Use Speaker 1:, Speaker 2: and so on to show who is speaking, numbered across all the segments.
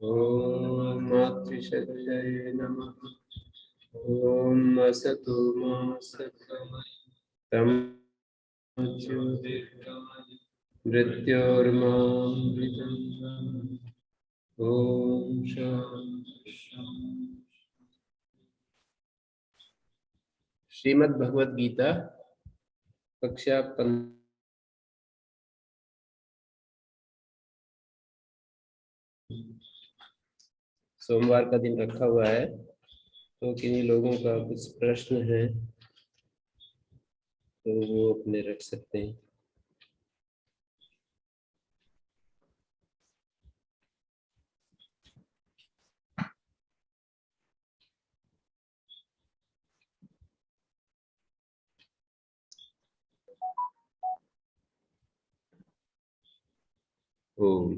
Speaker 1: ओम मातृशक्तये नमः। ओम असतो मा सत्तमं मृत्योर्मामृतं। ओम शांति। श्रीमद् भगवद गीता कक्षा 15 सोमवार का दिन रखा हुआ है, तो किन्हीं लोगों का कुछ प्रश्न है तो वो अपने रख सकते हैं। ओम।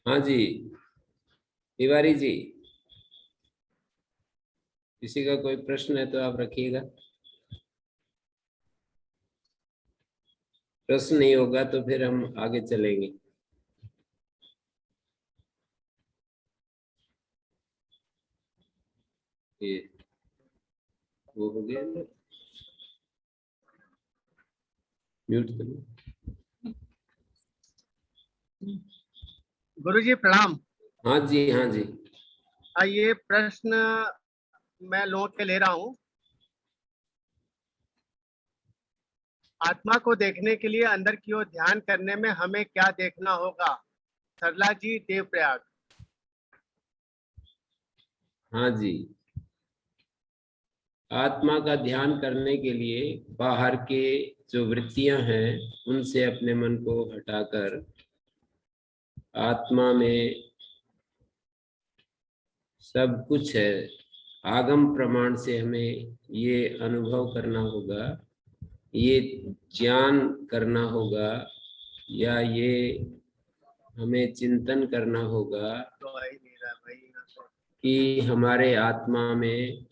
Speaker 1: हाँ जी, तिवारी जी, किसी का कोई प्रश्न है तो आप रखिएगा। प्रश्न नहीं होगा तो फिर हम आगे चलेंगे। ये वो हो गया, म्यूट करो।
Speaker 2: गुरुजी प्रणाम।
Speaker 1: हाँ जी, हाँ जी।
Speaker 2: ये प्रश्न मैं नोट पे ले रहा हूँ। आत्मा को देखने के लिए अंदर की ओर ध्यान करने में हमें क्या देखना होगा? सरला जी, देवप्रयाग।
Speaker 1: हाँ जी, आत्मा का ध्यान करने के लिए बाहर के जो वृत्तियां हैं उनसे अपने मन को हटाकर आत्मा में सब कुछ है, आगम प्रमाण से हमें ये अनुभव करना होगा, ये ज्ञान करना होगा, या ये हमें चिंतन करना होगा कि हमारे आत्मा में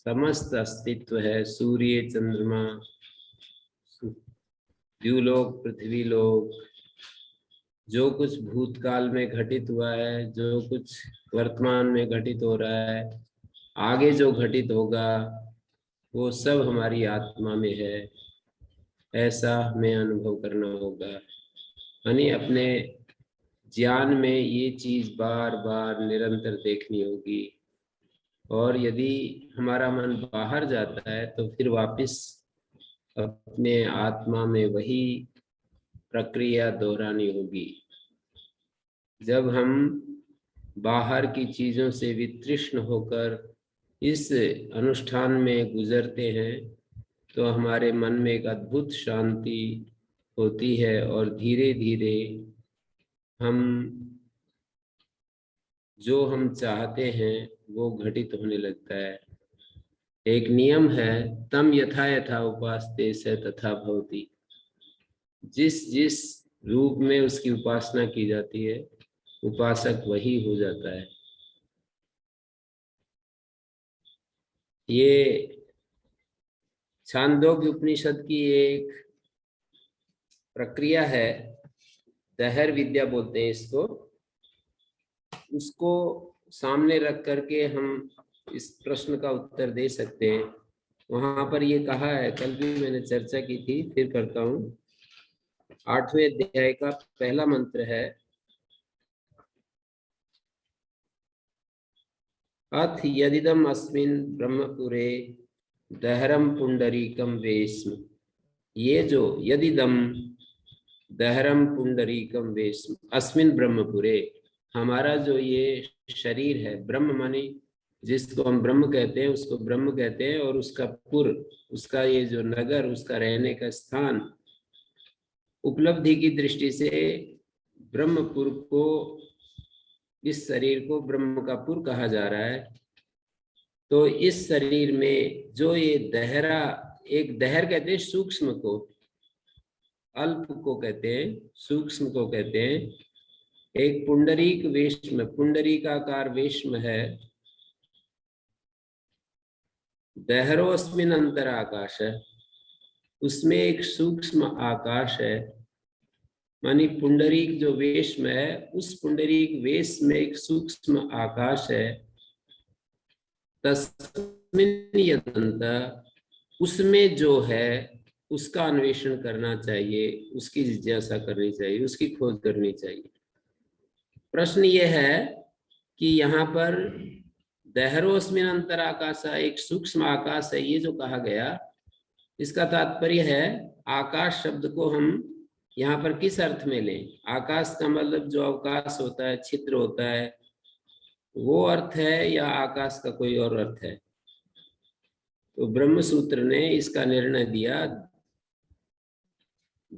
Speaker 1: समस्त अस्तित्व है। सूर्य, चंद्रमा, द्यूलोक, पृथ्वी लोक, जो कुछ भूतकाल में घटित हुआ है, जो कुछ वर्तमान में घटित हो रहा है, आगे जो घटित होगा, वो सब हमारी आत्मा में है। ऐसा हमें अनुभव करना होगा। यानी अपने ज्ञान में ये चीज बार बार निरंतर देखनी होगी। और यदि हमारा मन बाहर जाता है तो फिर वापस अपने आत्मा में वही प्रक्रिया दोहरानी होगी। जब हम बाहर की चीजों से वितृष्ण होकर इस अनुष्ठान में गुजरते हैं तो हमारे मन में एक अद्भुत शांति होती है और धीरे धीरे हम जो हम चाहते हैं वो घटित होने लगता है। एक नियम है, तम यथा यथा उपासते स तथा भवति। जिस जिस रूप में उसकी उपासना की जाती है, उपासक वही हो जाता है। ये छांदोग्य उपनिषद की एक प्रक्रिया है, दहर विद्या बोलते हैं इसको। उसको सामने रख करके हम इस प्रश्न का उत्तर दे सकते हैं। वहां पर ये कहा है, कल भी मैंने चर्चा की थी, फिर करता हूँ। 8वें अध्याय का पहला मंत्र है, अथ यदिदम अस्मिन् ब्रह्मपुरे दहरम पुंडरीकम वेश्म। ये जो यदिदम दहरम पुंडरीकम वेश्म अस्मिन् ब्रह्मपुरे, हमारा जो ये शरीर है, ब्रह्म माने जिसको हम ब्रह्म कहते हैं उसको ब्रह्म कहते हैं, और उसका पुर, उसका ये जो नगर, उसका रहने का स्थान, उपलब्धि की दृष्टि से ब्रह्मपुर को, इस शरीर को ब्रह्म का पुर कहा जा रहा है। तो इस शरीर में जो ये दहरा, एक दहर कहते हैं सूक्ष्म को, अल्प को कहते हैं, सूक्ष्म को कहते हैं। एक पुंडरीक वेश्म, पुंडरीकाकार वेश्म है। दहरोस्मिन अंतर आकाश है, उसमें एक सूक्ष्म आकाश है, मानी पुंडरीक जो वेश में है, उस पुंडरीक वेश में एक सूक्ष्म आकाश है। तस्मिन् यदन्त, उसमें जो है उसका अन्वेषण करना चाहिए, उसकी जिज्ञासा करनी चाहिए, उसकी खोज करनी चाहिए। प्रश्न ये है कि यहाँ पर दहरोस्मिन अंतर आकाश, एक सूक्ष्म आकाश है, ये जो कहा गया, इसका तात्पर्य है आकाश शब्द को हम यहाँ पर किस अर्थ में लें? आकाश का मतलब जो अवकाश होता है, छिद्र होता है, वो अर्थ है या आकाश का कोई और अर्थ है? तो ब्रह्म सूत्र ने इसका निर्णय दिया,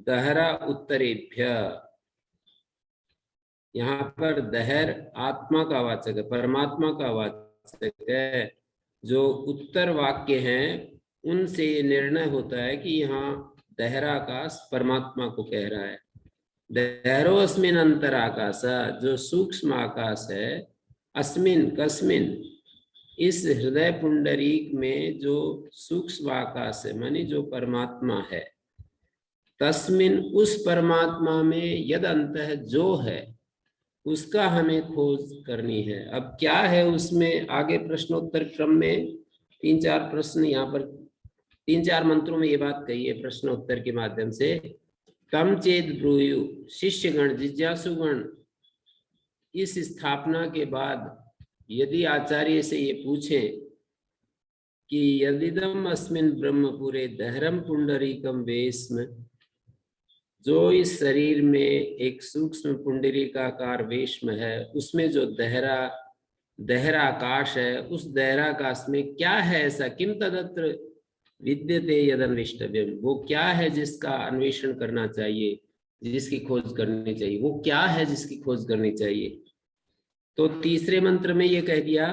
Speaker 1: दहरा उत्तरेभ्य। यहाँ पर दहर आत्मा का वाचक है, परमात्मा का वाचक है। जो उत्तर वाक्य हैं उनसे ये निर्णय होता है कि यहाँ दहराकाश परमात्मा को कह रहा है। दहरो अस्मिन अंतर आकाश, जो सूक्ष्म आकाश है, अस्मिन कस्मिन, इस हृदय पुंडरीक में जो सूक्ष्म आकाश है, मानी जो परमात्मा है, तस्मिन, उस परमात्मा में, यद अंत है, जो है, उसका हमें खोज करनी है। अब क्या है उसमें? आगे प्रश्नोत्तर क्रम में 3-4 प्रश्न, यहाँ पर 3-4 मंत्रों में ये बात कही है प्रश्नोत्तर के माध्यम से। तम चेद ब्रूयु, शिष्यगण, जिज्ञासुगण इस स्थापना के बाद यदि आचार्य से ये पूछें कि यदिदम अस्मिन ब्रह्मपुरे दहरम पुंडरीकम वेश्म, जो इस शरीर में एक सूक्ष्म पुंडरीकाकार वेश्म है, उसमें जो दहराकाश है, उस दहराकाश में क्या है ऐसा? किम तदत्र विद्यते यदन्वेष्टव्यम, वो क्या है जिसका अन्वेषण करना चाहिए, जिसकी खोज करनी चाहिए? वो क्या है जिसकी खोज करनी चाहिए? तो तीसरे मंत्र में ये कह दिया,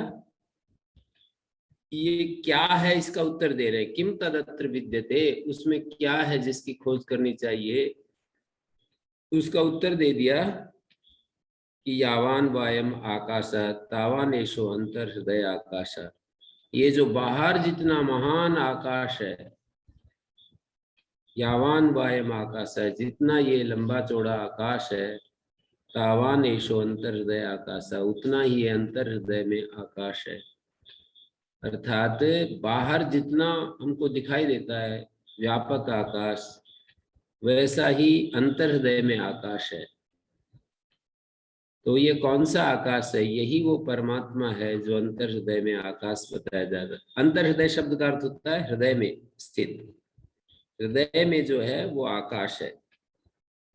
Speaker 1: ये क्या है, इसका उत्तर दे रहे, किम तदत्र विद्यते, उसमें क्या है जिसकी खोज करनी चाहिए? उसका उत्तर दे दिया कि यावान वायम आकाश तावान एशो अंतर हृदय आकाश। ये जो बाहर जितना महान आकाश है, यावान वायम आकाश है, जितना ये लंबा चौड़ा आकाश है, तावान एशो अंतर हृदय आकाश, उतना ही अंतर हृदय में आकाश है। अर्थात बाहर जितना हमको दिखाई देता है व्यापक आकाश, वैसा ही अंतर हृदय में आकाश है। तो ये कौन सा आकाश है? यही वो परमात्मा है जो अंतर हृदय में आकाश बताया जा रहा है। अंतर हृदय शब्द का अर्थ होता है हृदय में स्थित, हृदय में जो है वो आकाश है।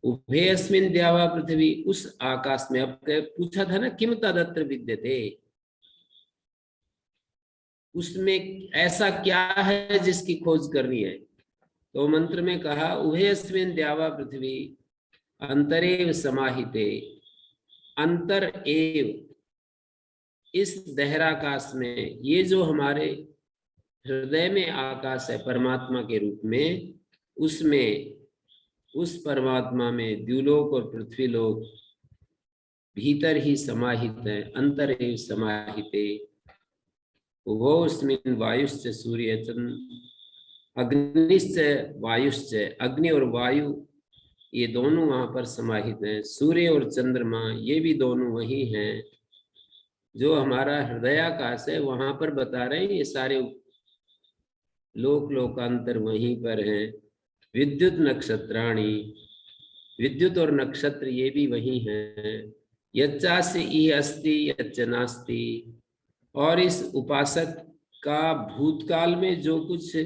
Speaker 1: उभयस्मिन द्यावा पृथ्वी, उस आकाश में। अब पूछा था ना किम तदत्र विद्यते, उसमें ऐसा क्या है जिसकी खोज करनी है? तो मंत्र में कहा उभयस्मिन द्यावा पृथ्वी अंतरेव समाहिते, अंतर एव, इस दहराकाश में, ये जो हमारे हृदय में आकाश है परमात्मा के रूप में, उसमें, उस परमात्मा में द्युलोक और पृथ्वीलोक भीतर ही समाहित है, अंतर एव समाहिते। वो उसमें वायुश्च सूर्य अग्निश्च वायुश्च, अग्नि और वायु ये दोनों वहां पर समाहित हैं। सूर्य और चंद्रमा ये भी दोनों वही हैं। जो हमारा हृदयाकाश है वहां पर बता रहे हैं, ये सारे लोक लोकांतर वहीं पर हैं। विद्युत नक्षत्राणी, विद्युत और नक्षत्र ये भी वही हैं। यच्चास्य ई अस्ति यच्च नास्ति, और इस उपासक का भूतकाल में जो कुछ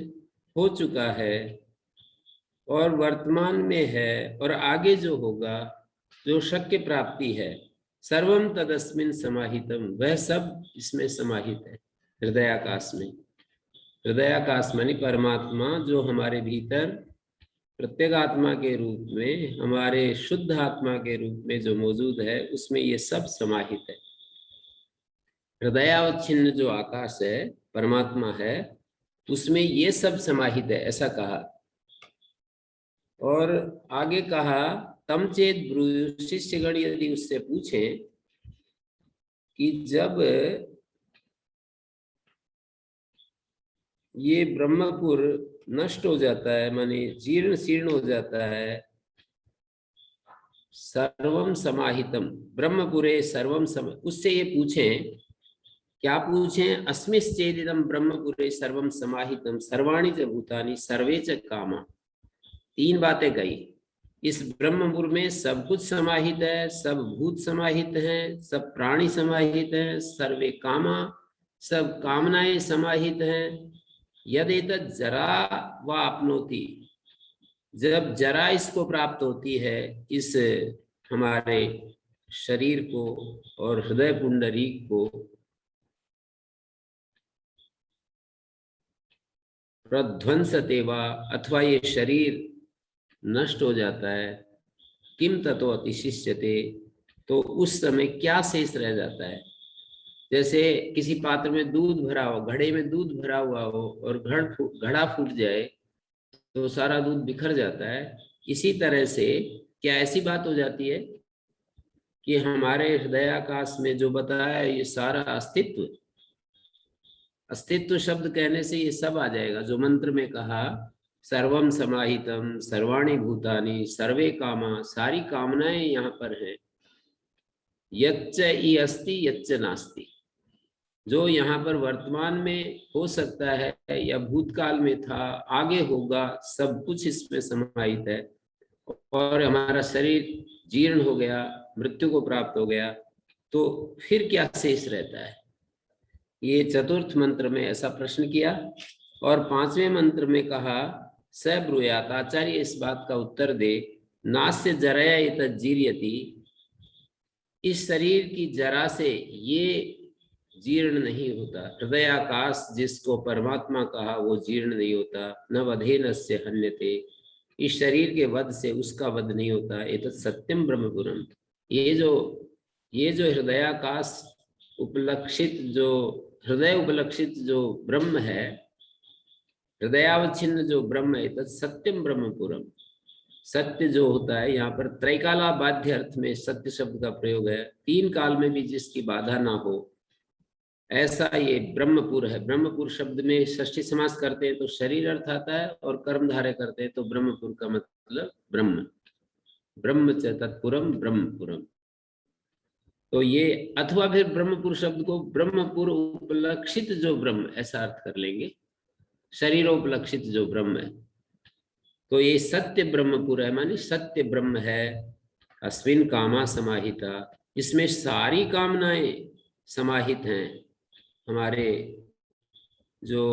Speaker 1: हो चुका है और वर्तमान में है और आगे जो होगा, जो शक्य प्राप्ति है, सर्वम तदस्मिन समाहितम, वह सब इसमें समाहित है हृदयाकाश में। हृदयाकाश मानी परमात्मा जो हमारे भीतर प्रत्येक आत्मा के रूप में, हमारे शुद्ध आत्मा के रूप में जो मौजूद है, उसमें ये सब समाहित है। हृदयावच्छिन्न जो आकाश है, परमात्मा है, उसमें ये सब समाहित है, ऐसा कहा। और आगे कहा तम चेत ब्रूयु, शिष्यगण यदि उससे पूछें कि जब ये ब्रह्मपुर नष्ट हो जाता है, माने जीर्ण शीर्ण हो जाता है। सर्वम समाहितम ब्रह्मपुरे सर्वम सम, उससे ये पूछें, क्या पूछें? अस्मिश्चेदिदम ब्रह्मपुरे सर्वम समाहितम सर्वाणि च भूतानि सर्वे च कामा। तीन बातें कही। इस ब्रह्मपुर में सब कुछ समाहित है, सब भूत समाहित हैं, सब प्राणी समाहित हैं, सर्वे कामा, सब कामनाएं समाहित हैं। यदेतत् जरा व आपनोति, जब जरा इसको प्राप्त होती है, इस हमारे शरीर को और हृदय पुंडरीक को, प्रध्वंसते वा, अथवा ये शरीर नष्ट हो जाता है, किम ततो अतिशिष्यते, तो उस समय क्या शेष रह जाता है? जैसे किसी पात्र में दूध भरा हो, घड़े में दूध भरा हुआ हो और घड़ा फूट जाए तो सारा दूध बिखर जाता है। इसी तरह से क्या ऐसी बात हो जाती है कि हमारे हृदयाकाश में जो बताया है ये सारा अस्तित्व, अस्तित्व शब्द कहने से ये सब आ जाएगा जो मंत्र में कहा, सर्वम समाहितम सर्वाणि भूतानि सर्वे कामा, सारी कामनाएं यहाँ पर हैं। यच्च ई अस्ति यच्च नास्ति, जो यहाँ पर वर्तमान में हो सकता है या भूतकाल में था, आगे होगा, सब कुछ इसमें समाहित है। और हमारा शरीर जीर्ण हो गया, मृत्यु को प्राप्त हो गया, तो फिर क्या शेष रहता है? ये चतुर्थ मंत्र में ऐसा प्रश्न किया। और पांचवें मंत्र में कहा, स ब्रूयात, आचार्य इस बात का उत्तर दे, नास्य जरया तज्जीर्यति, इस शरीर की जरा से ये जीर्ण नहीं होता। हृदयाकाश जिसको परमात्मा कहा वो जीर्ण नहीं होता। न वधेनस्य हन्यते, इस शरीर के वध से उसका वध नहीं होता। एतत् सत्यम ब्रह्मपुरम, ये जो हृदयाकाश उपलक्षित, जो हृदय उपलक्षित जो ब्रह्म है, हृदयावच्छिन्न जो ब्रह्म है, तत् सत्यम ब्रह्मपुरम। सत्य जो होता है, यहाँ पर त्रैकाला बाध्य अर्थ में सत्य शब्द का प्रयोग है। तीन काल में भी जिसकी बाधा ना हो, ऐसा ये ब्रह्मपुर है। ब्रह्मपुर शब्द में षष्ठी समास करते हैं तो शरीर अर्थ आता है, और कर्मधारय करते हैं तो ब्रह्मपुर का मतलब ब्रह्म। ब्रह्म च तत्पुरम ब्रह्मपुरम। तो ये, अथवा फिर ब्रह्मपुर शब्द को ब्रह्मपुर उपलक्षित जो ब्रह्म, ऐसा अर्थ कर लेंगे, शरीरोपलक्षित जो ब्रह्म है। तो ये सत्य ब्रह्मपुर है, मानी सत्य ब्रह्म है। अस्मिन कामा समाहिता, इसमें सारी कामनाएं समाहित हैं। हमारे जो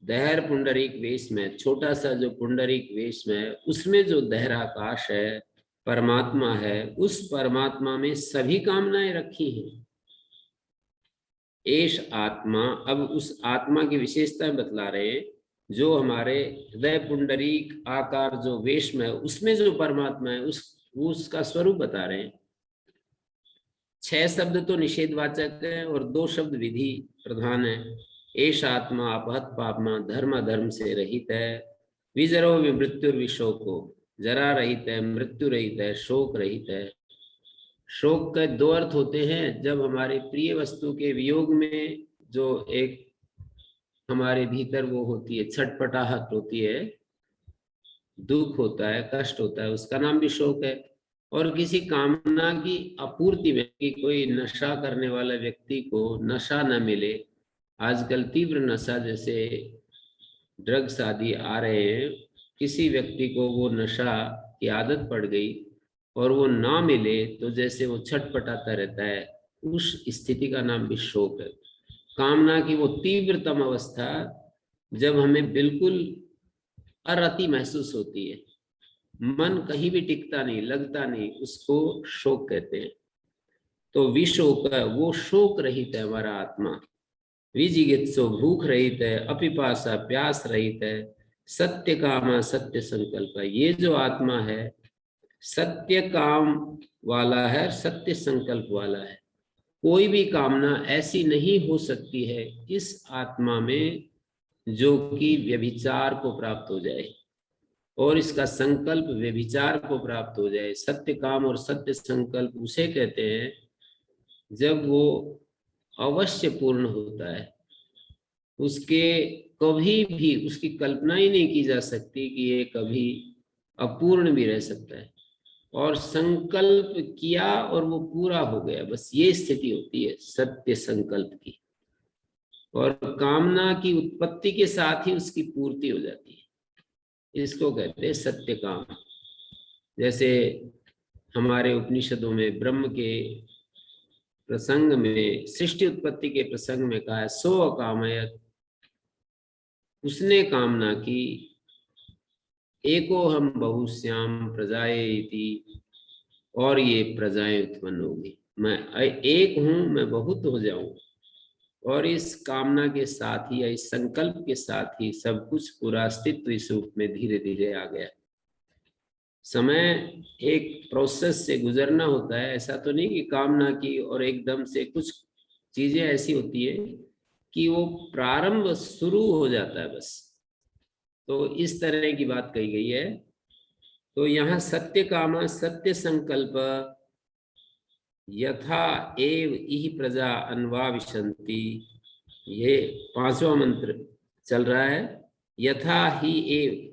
Speaker 1: दहर पुंडरीक वेश में, छोटा सा जो पुंडरीक वेश में, उसमें जो दहराकाश है, परमात्मा है, उस परमात्मा में सभी कामनाएं रखी हैं। एष आत्मा, अब उस आत्मा की विशेषता बतला रहे हैं। जो हमारे हृदय पुंडरीक आकार जो वेश में, उसमें जो परमात्मा है, उसका स्वरूप बता रहे हैं। 6 शब्द तो निषेधवाचक है और 2 शब्द विधि प्रधान है। एष आत्मा अपहत पापमा, धर्म धर्म से रहित है। विजरो विमृत्यु विशोको, जरा रहित है, मृत्यु रहित है, शोक रहित है। शोक के 2 अर्थ होते हैं। जब हमारे प्रिय वस्तु के वियोग में जो एक हमारे भीतर वो होती है, छटपटाहट होती है, दुख होता है, कष्ट होता है, उसका नाम भी शोक है। और किसी कामना की अपूर्ति में, कि कोई नशा करने वाला व्यक्ति को नशा न मिले, आजकल तीव्र नशा जैसे ड्रग्स आदि आ रहे हैं, किसी व्यक्ति को वो नशा की आदत पड़ गई और वो ना मिले तो जैसे वो छटपटाता रहता है, उस स्थिति का नाम भी शोक है। कामना की वो तीव्रतम अवस्था जब हमें बिल्कुल अरति महसूस होती है, मन कहीं भी टिकता नहीं, लगता नहीं, उसको शोक कहते हैं। तो विशोक, वो शोक रहित है हमारा आत्मा। विजिगित्सो, भूख रहित है। अपिपासा, प्यास रहित है। सत्य कामा, सत्य संकल्प, ये जो आत्मा है सत्य काम वाला है, सत्य संकल्प वाला है। कोई भी कामना ऐसी नहीं हो सकती है इस आत्मा में जो कि व्यभिचार को प्राप्त हो जाए, और इसका संकल्प व्यभिचार को प्राप्त हो जाए। सत्य काम और सत्य संकल्प उसे कहते हैं जब वो अवश्य पूर्ण होता है। उसके कभी भी उसकी कल्पना ही नहीं की जा सकती कि ये कभी अपूर्ण भी रह सकता है। और संकल्प किया और वो पूरा हो गया, बस ये स्थिति होती है सत्य संकल्प की। और कामना की उत्पत्ति के साथ ही उसकी पूर्ति हो जाती है, इसको कहते हैं सत्य काम। जैसे हमारे उपनिषदों में ब्रह्म के प्रसंग में, सृष्टि उत्पत्ति के प्रसंग में कहा है सो अकामयत, उसने कामना की, एको हम बहुश्याम प्रजाए इति, और ये प्रजाएं उत्पन्न होगी, मैं एक हूं, मैं बहुत हो जाऊं। और इस कामना के साथ ही या इस संकल्प के साथ ही सब कुछ पूरा अस्तित्व इस रूप में धीरे धीरे आ गया। समय एक प्रोसेस से गुजरना होता है, ऐसा तो नहीं कि कामना की और एकदम से। कुछ चीजें ऐसी होती है कि वो प्रारंभ शुरू हो जाता है बस। तो इस तरह की बात कही गई है। तो यहाँ सत्य कामा सत्य संकल्प यथा एव इहि प्रजा अन्वाविशन्ति, ये 5वां मंत्र चल रहा है। यथा ही एव,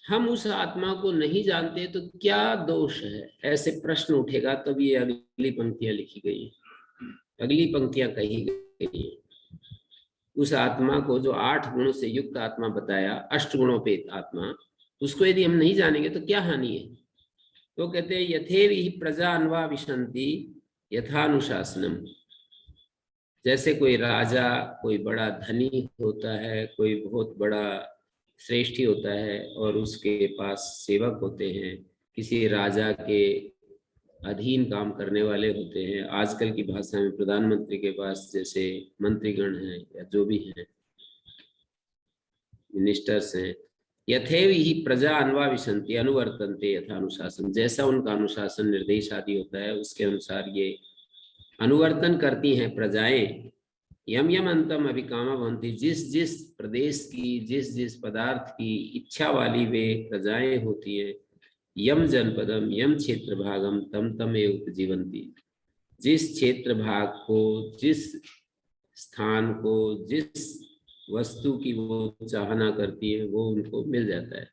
Speaker 1: हम उस आत्मा को नहीं जानते तो क्या दोष है, ऐसे प्रश्न उठेगा। तब ये अगली पंक्तियां लिखी गई, अगली पंक्तियां कही गई। उस आत्मा को जो 8 गुणों से युक्त आत्मा बताया, अष्टगुणोपेत आत्मा, उसको यदि हम नहीं जानेंगे तो क्या हानि है। तो कहते हैं यथेव ही प्रजा अन्वाविशन्ति यथानुशासनम। जैसे कोई राजा, कोई बड़ा धनी होता है, कोई बहुत बड़ा श्रेष्ठी होता है और उसके पास सेवक होते हैं, किसी राजा के अधीन काम करने वाले होते हैं। आजकल की भाषा में प्रधानमंत्री के पास जैसे मंत्रीगण हैं या जो भी हैं, मिनिस्टर्स हैं। यथेव ही प्रजा अन्वाविशन्ति अनुवर्तन्ते यथानुशासन, जैसा उनका अनुशासन निर्देश आदि होता है उसके अनुसार ये अनुवर्तन करती हैं प्रजाएं। यम यम अंतम अभिकामा भवन्ति, जिस जिस प्रदेश की, जिस जिस पदार्थ की इच्छा वाली वे प्रजाएं होती हैं। यम जनपदम यम क्षेत्र भागम तम तम एव उपजीवन्ति, जिस क्षेत्र भाग को, जिस स्थान को, जिस वस्तु की वो चाहना करती है वो उनको मिल जाता है।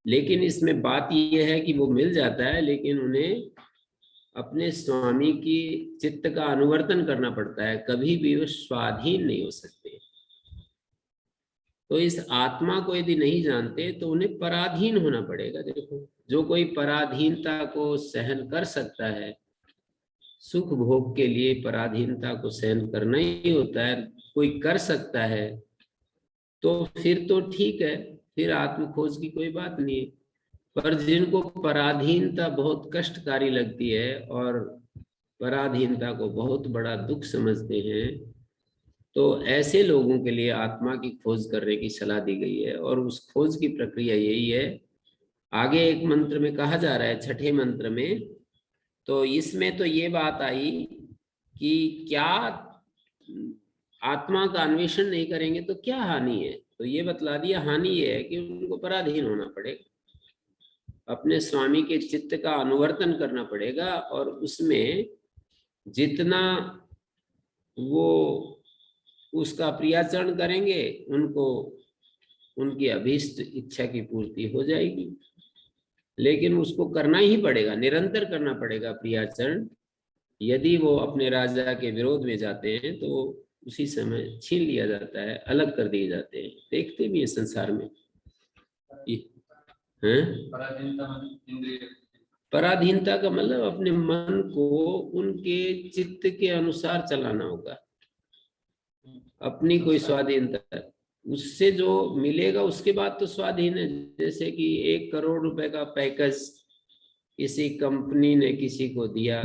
Speaker 1: लेकिन इसमें बात यह है कि वो मिल जाता है, लेकिन उन्हें अपने स्वामी की चित्त का अनुवर्तन करना पड़ता है, कभी भी वो स्वाधीन नहीं हो सकते। तो इस आत्मा को यदि नहीं जानते तो उन्हें पराधीन होना पड़ेगा। देखो, जो कोई पराधीनता को सहन कर सकता है, सुख भोग के लिए पराधीनता को सहन करना ही होता है, कोई कर सकता है तो फिर तो ठीक है, फिर आत्म खोज की कोई बात नहीं है। पर जिनको पराधीनता बहुत कष्टकारी लगती है और पराधीनता को बहुत बड़ा दुख समझते हैं, तो ऐसे लोगों के लिए आत्मा की खोज करने की सलाह दी गई है। और उस खोज की प्रक्रिया यही है, आगे एक मंत्र में कहा जा रहा है, 6ठे मंत्र में। तो इसमें तो ये बात आई कि क्या आत्मा का अन्वेषण नहीं करेंगे तो क्या हानि है। तो ये बतला दिया, हानि ये है कि उनको पराधीन होना पड़ेगा, अपने स्वामी के चित्त का अनुवर्तन करना पड़ेगा। और उसमें जितना वो उसका प्रियाचरण करेंगे, उनको उनकी अभीष्ट इच्छा की पूर्ति हो जाएगी। लेकिन उसको करना ही पड़ेगा, निरंतर करना पड़ेगा प्रियाचरण। यदि वो अपने राजा के विरोध में जाते हैं तो उसी समय छीन लिया जाता है, अलग कर दिए जाते हैं। देखते भी है संसार में। पराधीनता का मतलब अपने मन को उनके चित्त के अनुसार चलाना होगा, अपनी कोई स्वाधीनता। उससे जो मिलेगा उसके बाद तो स्वाधीन है। जैसे कि 1 करोड़ रुपए का पैकेज किसी कंपनी ने किसी को दिया,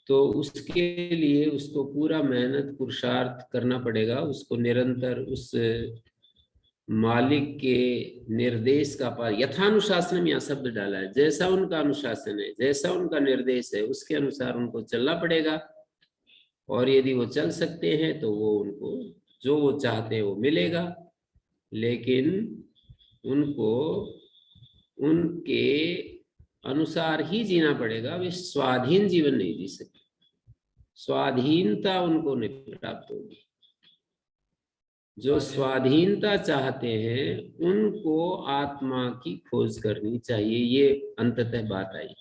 Speaker 1: तो उसके लिए उसको पूरा मेहनत पुरुषार्थ करना पड़ेगा, उसको निरंतर उस मालिक के निर्देश का पालन। यथानुशासन में यह शब्द डाला है, जैसा उनका अनुशासन है, जैसा उनका निर्देश है, उसके अनुसार उनको चलना पड़ेगा। और यदि वो चल सकते हैं तो वो उनको जो वो चाहते हैं वो मिलेगा। लेकिन उनको उनके अनुसार ही जीना पड़ेगा, वे स्वाधीन जीवन नहीं जी सकते, स्वाधीनता उनको नहीं प्राप्त होगी। जो स्वाधीनता चाहते हैं उनको आत्मा की खोज करनी चाहिए। ये अंततः बात आई।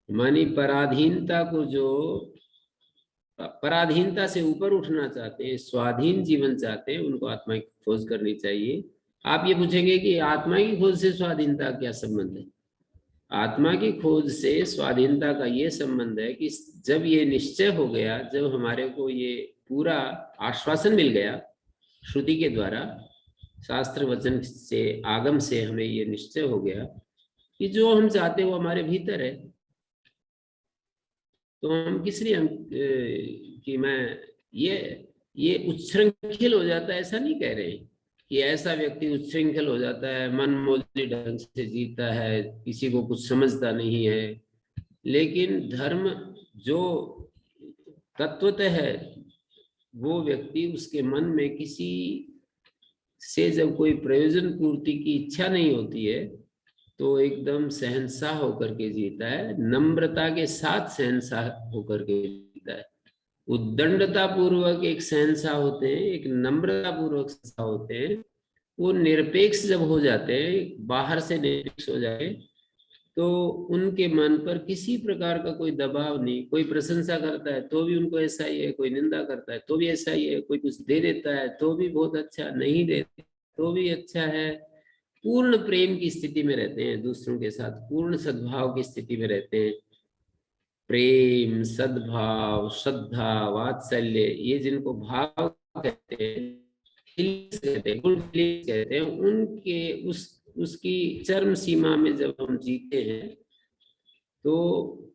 Speaker 1: मानी पराधीनता को, जो पराधीनता से ऊपर उठना चाहते हैं, स्वाधीन जीवन चाहते हैं, उनको आत्मा की खोज करनी चाहिए। आप ये पूछेंगे कि आत्मा की खोज से स्वाधीनता का क्या संबंध है? आत्मा की खोज से स्वाधीनता का ये संबंध है कि जब ये निश्चय हो गया, जब हमारे को ये पूरा आश्वासन मिल गया श्रुति के द्वारा, शास्त्र वचन से, आगम से हमें ये निश्चय हो गया कि जो हम चाहते हैं वो हमारे भीतर है, तो हम किस लिए कि मैं ये उच्छृंखल हो जाता है, ऐसा नहीं कह रहे हैं कि ऐसा व्यक्ति उच्छृंखल हो जाता है, मनमौजी ढंग से जीता है, किसी को कुछ समझता नहीं है। लेकिन धर्म जो तत्वतः है, वो व्यक्ति, उसके मन में किसी से जब कोई प्रयोजन पूर्ति की इच्छा नहीं होती है, तो एकदम सहनशाह होकर के जीता है, नम्रता के साथ सहनशाह होकर के जीता है। उद्दंडता पूर्वक एक सहनशाह होते हैं, एक नम्रता पूर्वक सहनशाह होते हैं। वो निरपेक्ष जब हो जाते हैं, बाहर से निरपेक्ष हो जाए, तो उनके मन पर किसी प्रकार का कोई दबाव नहीं। कोई प्रशंसा करता है तो भी उनको ऐसा ही है, कोई निंदा करता है तो भी ऐसा ही है, कोई कुछ दे देता है तो भी बहुत अच्छा, नहीं देते तो भी अच्छा है। पूर्ण प्रेम की स्थिति में रहते हैं, दूसरों के साथ पूर्ण सद्भाव की स्थिति में रहते हैं। प्रेम, सद्भाव, श्रद्धा, वात्सल्य, ये जिनको भाव कहते हैं, गुड फीलिंग्स कहते हैं, उनके उसकी चरम सीमा में जब हम जीते हैं, तो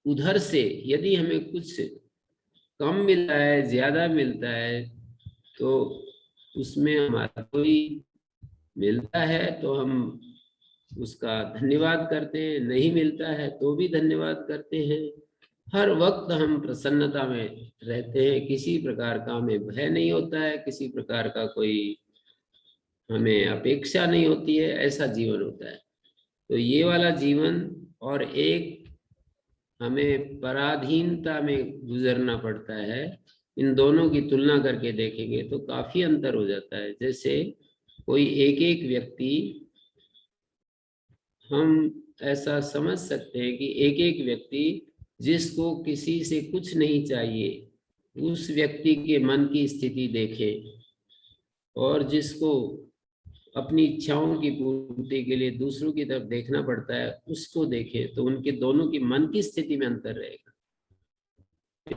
Speaker 1: उधर से यदि हमें कुछ कम मिलता है, ज्यादा मिलता है, तो उसमें हमारा कोई मिलता है तो हम उसका धन्यवाद करते हैं, नहीं मिलता है तो भी धन्यवाद करते हैं। हर वक्त हम प्रसन्नता में रहते हैं, किसी प्रकार का हमें भय नहीं होता है, किसी प्रकार का कोई हमें अपेक्षा नहीं होती है, ऐसा जीवन होता है। तो ये वाला जीवन और एक हमें पराधीनता में गुजरना पड़ता है, इन दोनों की तुलना करके देखेंगे तो काफी अंतर हो जाता है। जैसे कोई एक एक व्यक्ति, हम ऐसा समझ सकते हैं कि एक एक व्यक्ति जिसको किसी से कुछ नहीं चाहिए, उस व्यक्ति के मन की स्थिति देखे, और जिसको अपनी इच्छाओं की पूर्ति के लिए दूसरों की तरफ देखना पड़ता है, उसको देखे, तो उनके दोनों की मन की स्थिति में अंतर रहेगा।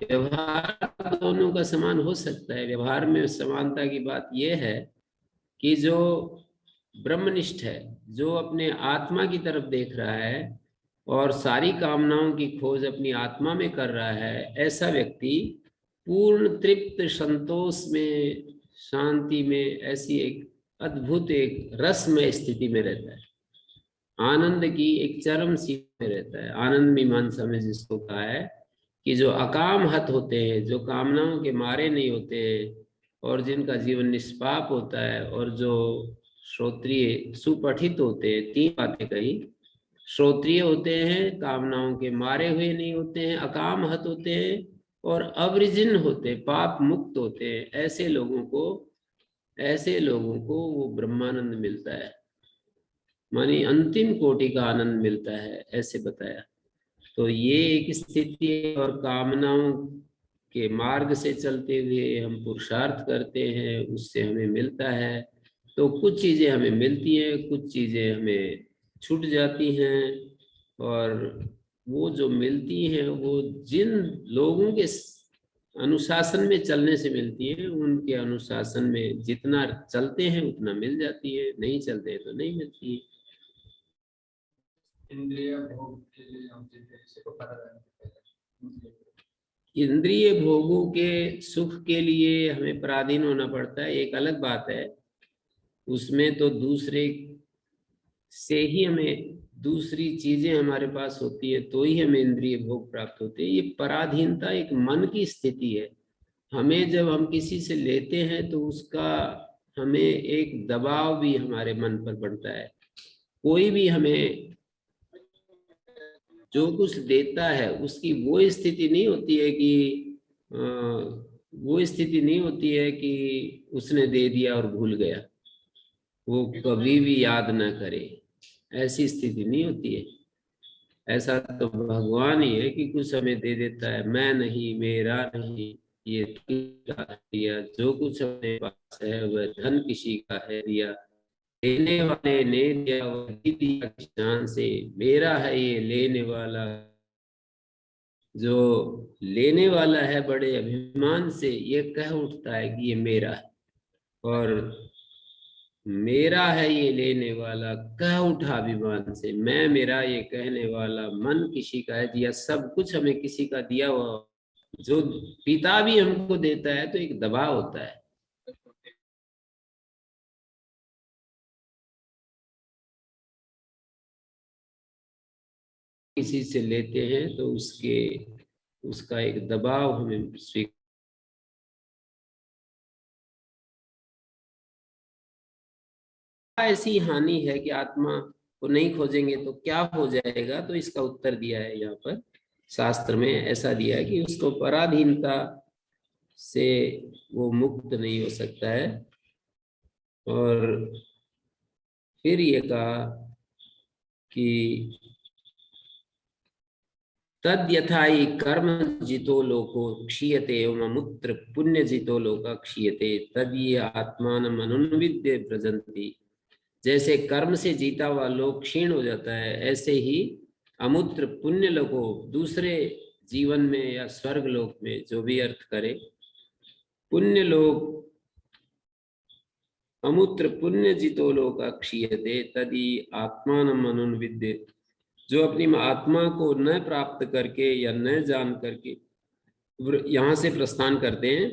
Speaker 1: व्यवहार दोनों का समान हो सकता है। व्यवहार में समानता की बात यह है कि जो ब्रह्मनिष्ठ है, जो अपने आत्मा की तरफ देख रहा है और सारी कामनाओं की खोज अपनी आत्मा में कर रहा है, ऐसा व्यक्ति पूर्ण तृप्त, संतोष में, शांति में, ऐसी एक अद्भुत एक रसमय स्थिति में रहता है, आनंद की एक चरम सीमा में रहता है। आनंद मीमांसा में जिसको कहा है कि जो अकाम हत होते हैं, जो कामनाओं के मारे नहीं होते, और जिनका जीवन निष्पाप होता है, और जो श्रोत्रिय सुपठित होते हैं, तीन बातें कही, श्रोत्रिय होते हैं, कामनाओं के मारे हुए नहीं होते हैं, अकाम हत होते हैं, और अवृजिन होते, पाप मुक्त होते हैं, ऐसे लोगों को वो ब्रह्मानंद मिलता है, मानी अंतिम कोटि का आनंद मिलता है, ऐसे बताया। तो ये एक स्थिति है। और कामनाओं के मार्ग से चलते हुए हम पुरुषार्थ करते हैं, उससे हमें मिलता है। तो कुछ चीजें हमें मिलती हैं, कुछ चीजें हमें छूट जाती हैं, और वो जो मिलती हैं वो जिन लोगों के अनुशासन में चलने से मिलती है, उनके अनुशासन में जितना चलते हैं उतना मिल जाती है, नहीं चलते हैं तो नहीं मिलती है।
Speaker 3: इंद्रिय भोग के लिए हम जीते हैं, इसी को
Speaker 1: इंद्रिय भोगों के सुख के लिए हमें पराधीन होना पड़ता है, एक अलग बात है। उसमें तो दूसरे से ही हमें, दूसरी चीजें हमारे पास होती है तो ही हमें इंद्रिय भोग प्राप्त होते हैं। ये पराधीनता एक मन की स्थिति है। हमें जब हम किसी से लेते हैं तो उसका हमें एक दबाव भी हमारे मन पर बढ़ता है। कोई भी हमें जो कुछ देता है उसकी वो स्थिति नहीं होती है कि वो स्थिति नहीं होती है कि उसने दे दिया और भूल गया, वो कभी भी याद ना करे, ऐसी स्थिति नहीं होती है। ऐसा तो भगवान ही है कि कुछ हमें दे देता है, मैं नहीं, मेरा नहीं, ये किसका है दिया, जो कुछ अपने पास है वह धन किसी का है दिया, देने वाले ने दिया वही दिया किसान से, मेरा है ये लेने वाला। जो लेने वाला है बड़े अभिमान से ये कह उठता है कि ये मेरा है, और मेरा है ये लेने वाला कह उठा अभिमान से, मैं मेरा ये कहने वाला मन किसी का है दिया। सब कुछ हमें किसी का दिया हुआ, जो पिता भी हमको देता है तो एक दबाव होता है। किसी से लेते हैं तो उसका एक दबाव हमें स्वीकार। ऐसी हानि है कि आत्मा को नहीं खोजेंगे तो क्या हो जाएगा, तो इसका उत्तर दिया है यहाँ पर शास्त्र में, ऐसा दिया है कि उसको पराधीनता से वो मुक्त नहीं हो सकता है। और फिर ये कहा कि तद यथाई कर्म जितो लोको क्षीयते एवं अमुत्र पुण्य जितो लोक क्षीयते तद ये आत्मान अनुन्विद्य व्रजंती। जैसे कर्म से जीता हुआ लोक क्षीण हो जाता है, ऐसे ही अमूत्र पुण्य लोगों दूसरे जीवन में या स्वर्ग लोक में, जो भी अर्थ करे, पुण्य लोक अमूत्र पुण्य जितो लोक क्षीयते तदि आत्मान अनुन्विद्य। जो अपनी आत्मा को न प्राप्त करके या न जान करके यहाँ से प्रस्थान करते हैं,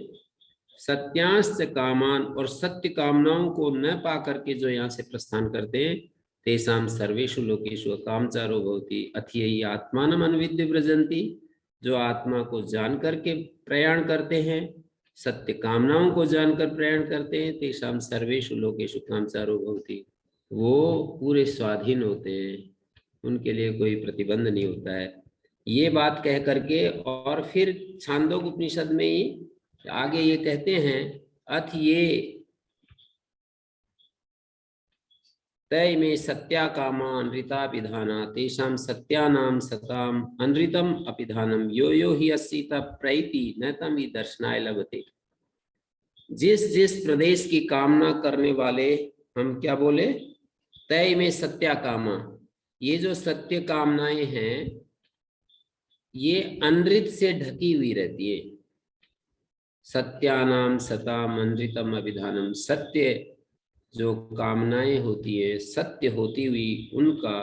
Speaker 1: सत्यांश कामान, और सत्य कामनाओं को न पा करके जो यहाँ से प्रस्थान करते हैं, तेसाम सर्वेषु लोकेषु कामचारो भवति अथि आत्मानम अन्विद्य व्रजंती। जो आत्मा को जान करके प्रयाण करते हैं, सत्य कामनाओं को जानकर प्रयाण करते हैं, तेसाम सर्वेषु लोकेषु कामचारो भवति, वो पूरे स्वाधीन होते हैं, उनके लिए कोई प्रतिबंध नहीं होता है। ये बात कह करके और फिर छांदोग उपनिषद में ही आगे ये कहते हैं, अथ ये तय में सत्या कामा अनृता विधाना तेषाम सत्यानाम सताम अनृतम अपिधानम यो यो ही अस्सीता प्रैति न तम ही दर्शनाय लभते। जिस जिस प्रदेश की कामना करने वाले, हम क्या बोले, तय में सत्या कामा, ये जो सत्य कामनाएं हैं ये अनृत से ढकी हुई रहती है। सत्यानाम सताम अनृतम अभिधानम, सत्य जो कामनाएं होती है सत्य होती हुई उनका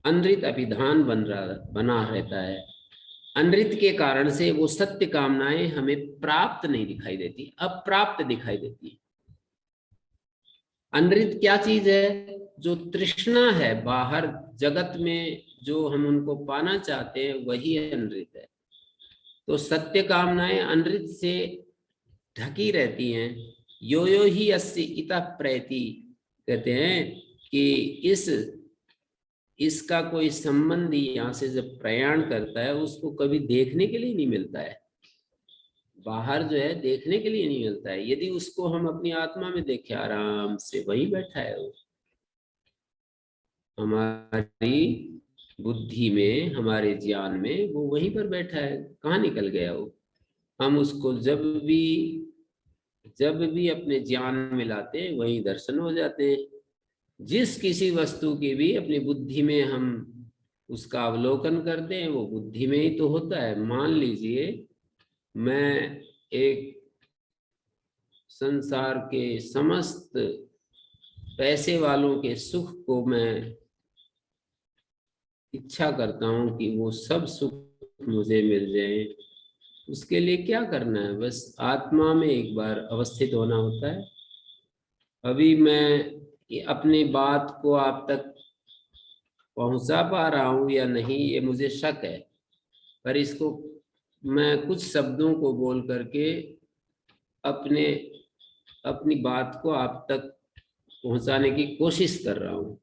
Speaker 1: अनृत अभिधान बना रहता है। अनृत के कारण से वो सत्य कामनाएं हमें प्राप्त नहीं दिखाई देती, अप्राप्त दिखाई देती है। अनृत क्या चीज है? जो तृष्णा है बाहर जगत में, जो हम उनको पाना चाहते हैं वही अनृत है। तो सत्य कामनाएं अनृत से ढकी रहती हैं। यो यो ही अस्सी इतः प्रैति, कहते हैं कि इसका कोई संबंधी यहाँ से जब प्रयाण करता है उसको कभी देखने के लिए नहीं मिलता है, बाहर जो है देखने के लिए नहीं मिलता है। यदि उसको हम अपनी आत्मा में देखें, आराम से वहीं बैठा है वो, हमारी बुद्धि में, हमारे ज्ञान में वो वहीं पर बैठा है, कहाँ निकल गया वो। हम उसको जब भी अपने ज्ञान में लाते हैं वहीं दर्शन हो जाते हैं। जिस किसी वस्तु की भी अपनी बुद्धि में हम उसका अवलोकन करते हैं वो बुद्धि में ही तो होता है। मान लीजिए मैं एक संसार के समस्त पैसे वालों के सुख को मैं इच्छा करता हूं कि वो सब सुख मुझे मिल जाए, उसके लिए क्या करना है? बस आत्मा में एक बार अवस्थित होना होता है। अभी मैं अपनी बात को आप तक पहुंचा पा रहा हूं या नहीं ये मुझे शक है, पर इसको मैं कुछ शब्दों को बोल करके अपनी बात को आप तक पहुंचाने की कोशिश कर रहा हूं।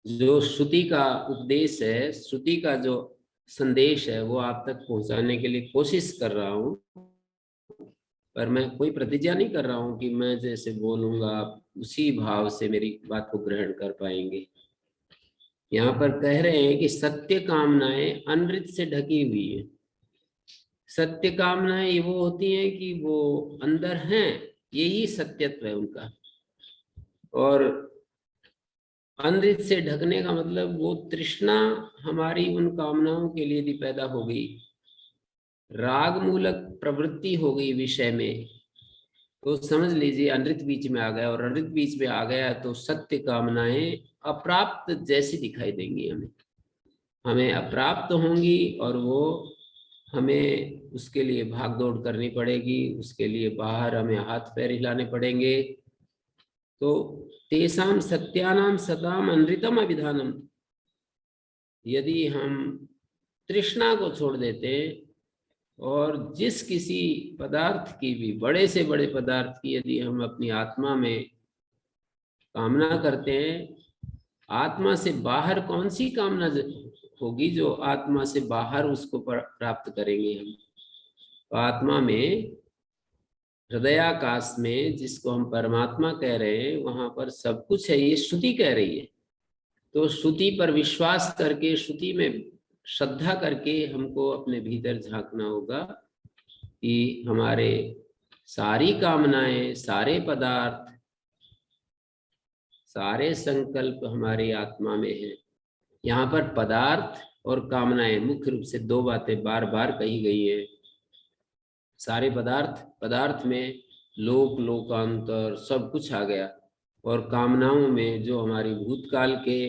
Speaker 1: जो श्रुति का उपदेश है, श्रुति का जो संदेश है वो आप तक पहुंचाने के लिए कोशिश कर रहा हूं। पर मैं कोई प्रतिज्ञा नहीं कर रहा हूं कि मैं जैसे बोलूंगा आप उसी भाव से मेरी बात को ग्रहण कर पाएंगे। यहाँ पर कह रहे हैं कि सत्य कामनाएं अनृत से ढकी हुई है। सत्य कामनाएं ये वो होती हैं कि वो अंदर हैं, यही सत्यत्व है उनका। और अनृत से ढकने का मतलब वो तृष्णा हमारी उन कामनाओं के लिए यदि पैदा हो गई, राग मूलक प्रवृत्ति हो गई विषय में, तो समझ लीजिए अनृत बीच में आ गया। और अनृत बीच में आ गया तो सत्य कामनाएं अप्राप्त जैसी दिखाई देंगी, हमें अप्राप्त होंगी और वो हमें उसके लिए भाग दौड़ करनी पड़ेगी, उसके लिए बाहर हमें हाथ पैर हिलाने पड़ेंगे। तो तेषाम सत्यानाम सताम अनृतम अभिधानम, यदि हम तृष्णा को छोड़ देते और जिस किसी पदार्थ की भी, बड़े से बड़े पदार्थ की यदि हम अपनी आत्मा में कामना करते हैं, आत्मा से बाहर कौन सी कामना होगी जो आत्मा से बाहर उसको प्राप्त करेंगे हम। तो आत्मा में, हृदयाकाश में जिसको हम परमात्मा कह रहे हैं, वहां पर सब कुछ है, ये श्रुति कह रही है। तो श्रुति पर विश्वास करके, श्रुति में श्रद्धा करके हमको अपने भीतर झांकना होगा कि हमारे सारी कामनाएं, सारे पदार्थ, सारे संकल्प हमारी आत्मा में हैं। यहाँ पर पदार्थ और कामनाएं मुख्य रूप से दो बातें बार बार कही गई है। सारे पदार्थ, पदार्थ में लोक, लोकांतर सब कुछ आ गया। और कामनाओं में जो हमारी भूतकाल के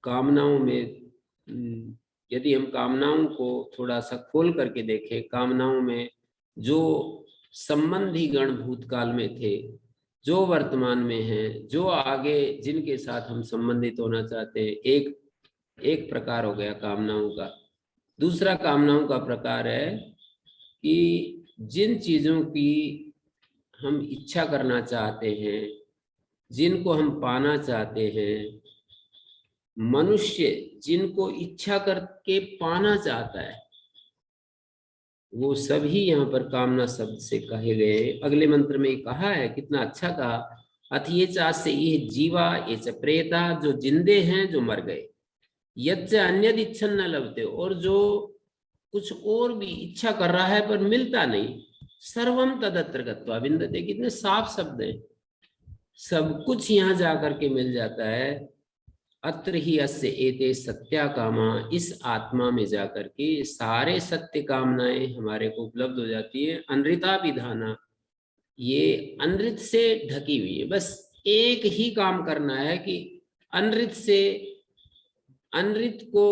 Speaker 1: कामनाओं में, यदि हम कामनाओं को थोड़ा सा खोल करके देखें, कामनाओं में जो संबंधी गण भूतकाल में थे, जो वर्तमान में हैं, जो आगे जिनके साथ हम संबंधित होना चाहते हैं, एक प्रकार हो गया कामनाओं का। दूसरा कामनाओं का प्रकार है कि जिन चीजों की हम इच्छा करना चाहते हैं, जिनको हम पाना चाहते हैं, मनुष्य जिनको इच्छा करके पाना चाहता है, वो सभी यहाँ पर कामना शब्द से कहे गए। अगले मंत्र में कहा है, कितना अच्छा कहा, अथ ये चासे ये जीवा ये च प्रेता, जो जिंदे हैं जो मर गए, यच्च अन्यद इच्छन न लभते, और जो कुछ और भी इच्छा कर रहा है पर मिलता नहीं, सर्वम तदत्र गत्वा विन्दते, कितने साफ शब्द हैं, सब कुछ यहाँ जाकर के मिल जाता है। अत्र ही अस्य एते सत्या कामा, इस आत्मा में जाकर के सारे सत्य कामनाएं हमारे को उपलब्ध हो जाती है। अनृता विधाना, ये अनृत से ढकी हुई है। बस एक ही काम करना है कि अनृत से, अनृत को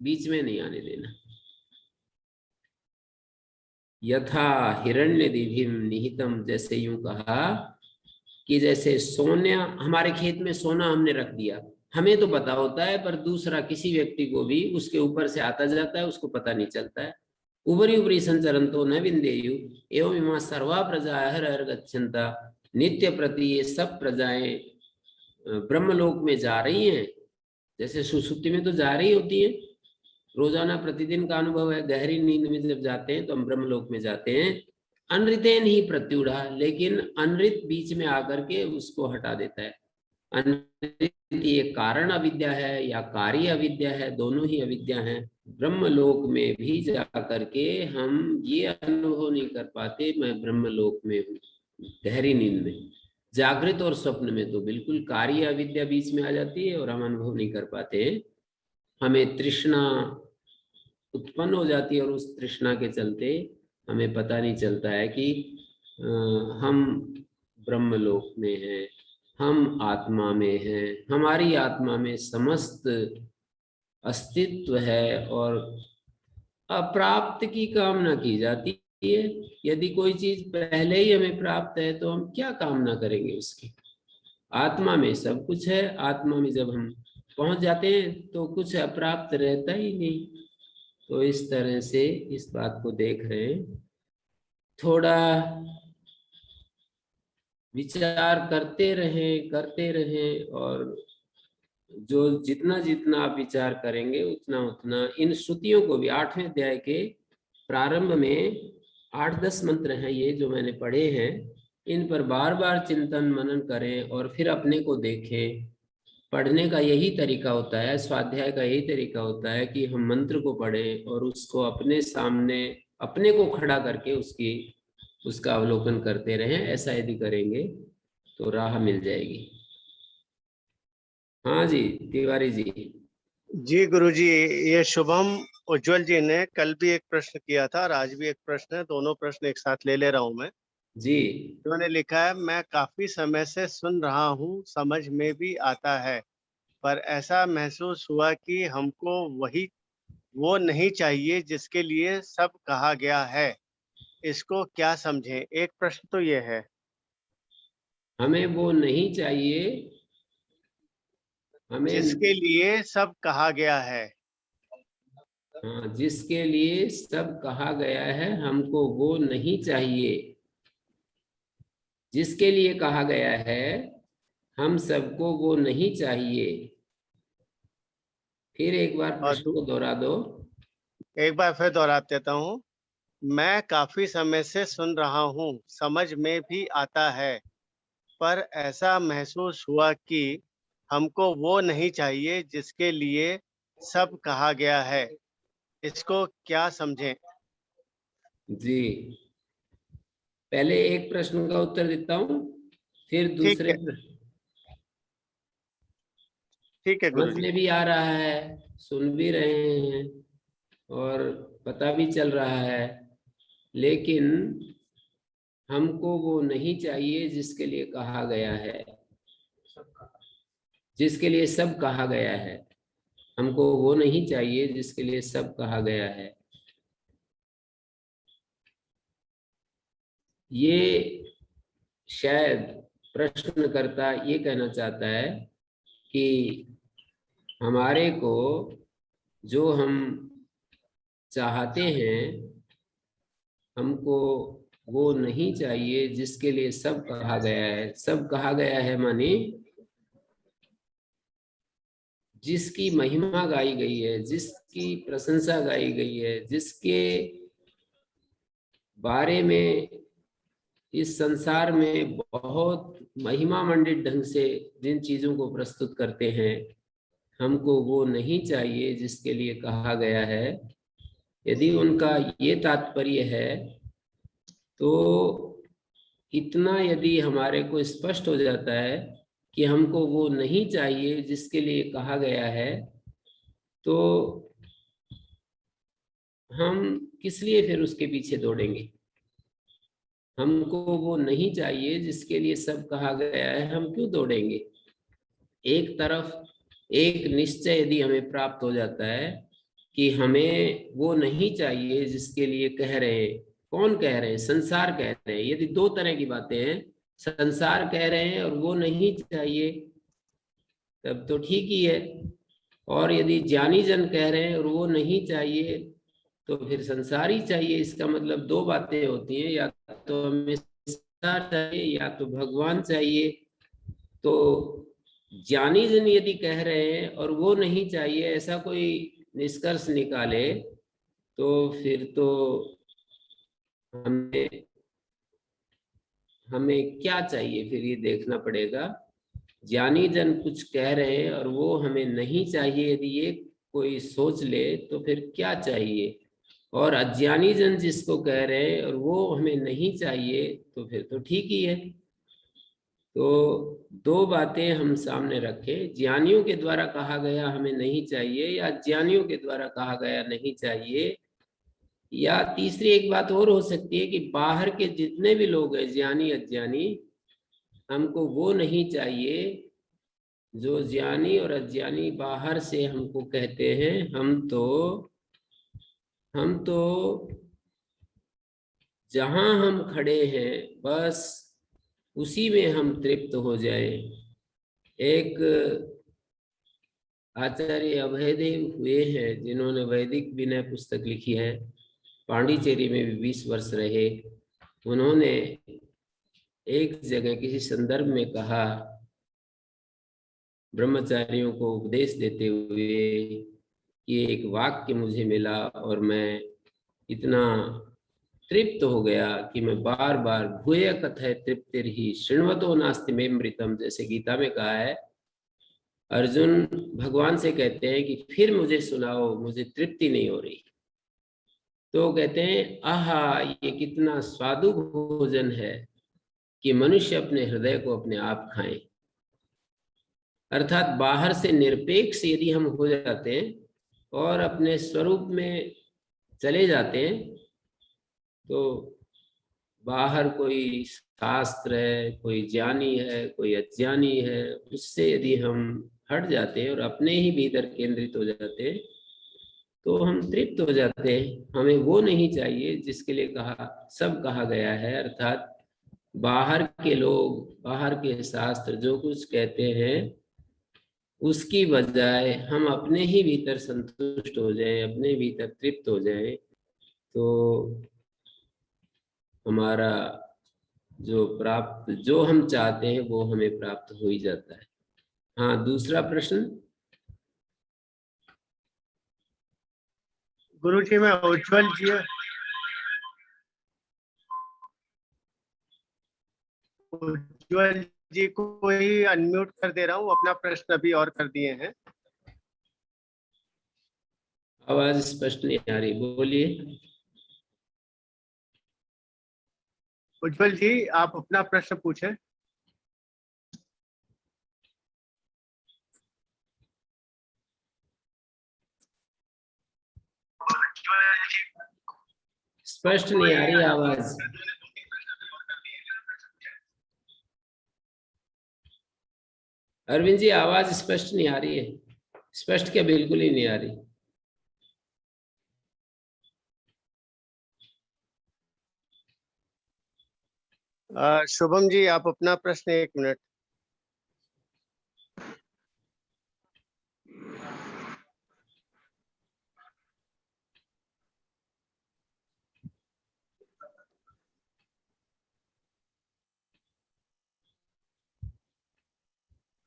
Speaker 1: बीच में नहीं आने देना। यथा हिरण्यदिभिम निहितम, जैसे यूं कहा कि जैसे सोना, हमारे खेत में सोना हमने रख दिया, हमें तो पता होता है पर दूसरा किसी व्यक्ति को भी उसके ऊपर से आता जाता है, उसको पता नहीं चलता है। उपरि उपरि संचरण तो न विंदेयु एवं इमा सर्वा प्रजा हर गच्छन्ता, नित्य प्रति ये सब प्रजाएं ब्रह्मलोक में जा रही हैं। जैसे सुसुप्ति में तो जा रही होती है, रोजाना प्रतिदिन का अनुभव है, गहरी नींद में जब जाते हैं तो हम ब्रह्मलोक में जाते हैं। अनृतेन ही प्रत्युढ़ा, लेकिन अनृत बीच में आकर के उसको हटा देता है। अनृत ये कारण अविद्या है या कार्य अविद्या है, दोनों ही अविद्या है। ब्रह्मलोक में भी जाकर के हम ये अनुभव नहीं कर पाते मैं ब्रह्मलोक में हूँ, गहरी नींद में। जागृत और स्वप्न में तो बिल्कुल कार्य अविद्या बीच में आ जाती है और हम अनुभव नहीं कर पाते। हमें तृष्णा उत्पन्न हो जाती है और उस तृष्णा के चलते हमें पता नहीं चलता है कि हम ब्रह्मलोक में हैं, हम आत्मा में हैं, हमारी आत्मा में समस्त अस्तित्व है और अप्राप्त की कामना की जाती है। यदि कोई चीज पहले ही हमें प्राप्त है तो हम क्या कामना करेंगे उसकी। आत्मा में सब कुछ है, आत्मा में जब हम पहुंच जाते हैं तो कुछ अप्राप्त रहता ही नहीं। तो इस तरह से इस बात को देख रहे हैं, थोड़ा विचार करते रहें और जो जितना जितना आप विचार करेंगे उतना उतना इन श्रुतियों को भी 8वें अध्याय के प्रारंभ में 8-10 मंत्र हैं ये जो मैंने पढ़े हैं, इन पर बार बार चिंतन मनन करें और फिर अपने को देखें। पढ़ने का यही तरीका होता है, स्वाध्याय का यही तरीका होता है कि हम मंत्र को पढ़ें और उसको अपने सामने अपने को खड़ा करके उसका अवलोकन करते रहें। ऐसा यदि करेंगे तो राह मिल जाएगी। हाँ जी तिवारी जी।
Speaker 2: जी गुरुजी, ये शुभम उज्जवल जी ने कल भी एक प्रश्न किया था और आज भी एक प्रश्न है, दोनों प्रश्न एक साथ ले रहा हूं मैं।
Speaker 1: जी
Speaker 2: उन्होंने लिखा है, मैं काफी समय से सुन रहा हूँ, समझ में भी आता है, पर ऐसा महसूस हुआ कि हमको वो नहीं चाहिए जिसके लिए सब कहा गया है। इसको क्या समझें? एक प्रश्न तो ये है।
Speaker 1: हमें वो नहीं चाहिए, हमें,
Speaker 2: जिसके लिए सब कहा गया है।
Speaker 1: हाँ, जिसके लिए सब कहा गया है हमको वो नहीं चाहिए। जिसके लिए कहा गया है हम सबको वो नहीं चाहिए। फिर एक बार
Speaker 2: और
Speaker 1: प्रश्न को दोहरा दो।
Speaker 2: एक बार फिर दोहरा देता हूँ। मैं काफी समय से सुन रहा हूँ, समझ में भी आता है, पर ऐसा महसूस हुआ कि हमको वो नहीं चाहिए जिसके लिए सब कहा गया है। इसको क्या समझें?
Speaker 1: जी पहले एक प्रश्न का उत्तर देता हूँ, फिर
Speaker 2: ठीक
Speaker 1: दूसरे
Speaker 2: है,
Speaker 1: प्रश्न।
Speaker 2: ठीक है
Speaker 1: समझ
Speaker 2: गुरुजी।
Speaker 1: में भी आ रहा है, सुन भी रहे हैं और पता भी चल रहा है, लेकिन हमको वो नहीं चाहिए जिसके लिए कहा गया है, जिसके लिए सब कहा गया है। हमको वो नहीं चाहिए जिसके लिए सब कहा गया है। ये शायद प्रश्नकर्ता ये कहना चाहता है कि हमारे को जो हम चाहते हैं हमको वो नहीं चाहिए जिसके लिए सब कहा गया है। सब कहा गया है माने जिसकी महिमा गाई गई है, जिसकी प्रशंसा गाई गई है, जिसके बारे में इस संसार में बहुत महिमा मंडित ढंग से जिन चीजों को प्रस्तुत करते हैं, हमको वो नहीं चाहिए जिसके लिए कहा गया है। यदि उनका ये तात्पर्य है तो इतना यदि हमारे को स्पष्ट हो जाता है कि हमको वो नहीं चाहिए जिसके लिए कहा गया है, तो हम किस लिए फिर उसके पीछे दौड़ेंगे। हमको वो नहीं चाहिए जिसके लिए सब कहा गया है, हम क्यों दौड़ेंगे। एक तरफ एक निश्चय यदि हमें प्राप्त हो जाता है कि हमें वो नहीं चाहिए जिसके लिए कह रहे हैं। कौन कह रहे हैं? संसार कह रहे हैं। यदि दो तरह की बातें हैं, संसार कह रहे हैं और वो नहीं चाहिए, तब तो ठीक ही है। और यदि ज्ञानी जन कह रहे हैं और वो नहीं चाहिए, तो फिर संसार ही चाहिए। इसका मतलब दो बातें होती हैं, या तो हमें संसार चाहिए या तो भगवान चाहिए। तो ज्ञानी जन यदि कह रहे हैं और वो नहीं चाहिए, ऐसा कोई निष्कर्ष निकाले, तो फिर तो हमें हमें क्या चाहिए फिर ये देखना पड़ेगा। ज्ञानी जन कुछ कह रहे हैं और वो हमें नहीं चाहिए, यदि ये कोई सोच ले तो फिर क्या चाहिए। और अज्ञानी जन जिसको कह रहे हैं और वो हमें नहीं चाहिए, तो फिर तो ठीक ही है। तो दो बातें हम सामने रखें, ज्ञानियों के द्वारा कहा गया हमें नहीं चाहिए या अज्ञानियों के द्वारा कहा गया नहीं चाहिए। या तीसरी एक बात और हो सकती है कि बाहर के जितने भी लोग हैं, ज्ञानी अज्ञानी, हमको वो नहीं चाहिए जो ज्ञानी और अज्ञानी बाहर से हमको कहते हैं। हम तो जहां हम खड़े हैं बस उसी में हम तृप्त हो जाए। एक आचार्य अभयदेव हुए हैं जिन्होंने वैदिक विनय पुस्तक लिखी है, पांडिचेरी में भी 20 वर्ष रहे। उन्होंने एक जगह किसी संदर्भ में कहा, ब्रह्मचारियों को उपदेश देते हुए, ये एक वाक्य मुझे मिला और मैं इतना तृप्त हो गया कि मैं बार बार भूय कथय तृप्तिर्हि शृण्वतो नास्ति मे मृतम, जैसे गीता में कहा है। अर्जुन भगवान से कहते हैं कि फिर मुझे सुनाओ, मुझे तृप्ति नहीं हो रही। तो कहते हैं आहा, ये कितना स्वादु भोजन है कि मनुष्य अपने हृदय को अपने आप खाएं। अर्थात बाहर से निरपेक्ष यदि हम हो जाते हैं और अपने स्वरूप में चले जाते हैं, तो बाहर कोई शास्त्र है, कोई ज्ञानी है, कोई अज्ञानी है, उससे यदि हम हट जाते हैं और अपने ही भीतर केंद्रित हो जाते हैं, तो हम तृप्त हो जाते हैं। हमें वो नहीं चाहिए जिसके लिए सब कहा गया है। अर्थात बाहर के लोग, बाहर के शास्त्र जो कुछ कहते हैं, उसकी बजाय हम अपने ही भीतर संतुष्ट हो जाएं, अपने भीतर तृप्त हो जाएं, तो हमारा जो हम चाहते हैं वो हमें प्राप्त हो ही जाता है। हाँ, दूसरा प्रश्न।
Speaker 2: गुरुजी, मैं उज्जवल जी को ही अनम्यूट कर दे रहा हूँ, अपना प्रश्न अभी और कर दिए हैं।
Speaker 1: आवाज स्पष्ट नहीं आ रही, बोलिए।
Speaker 2: उज्जवल जी, आप अपना प्रश्न पूछें।
Speaker 1: स्पष्ट नहीं आ रही आवाज। अरविंद जी, आवाज स्पष्ट नहीं आ रही है। स्पष्ट क्या, बिल्कुल ही नहीं आ रही।
Speaker 2: शुभम जी, आप अपना प्रश्न 1 मिनट।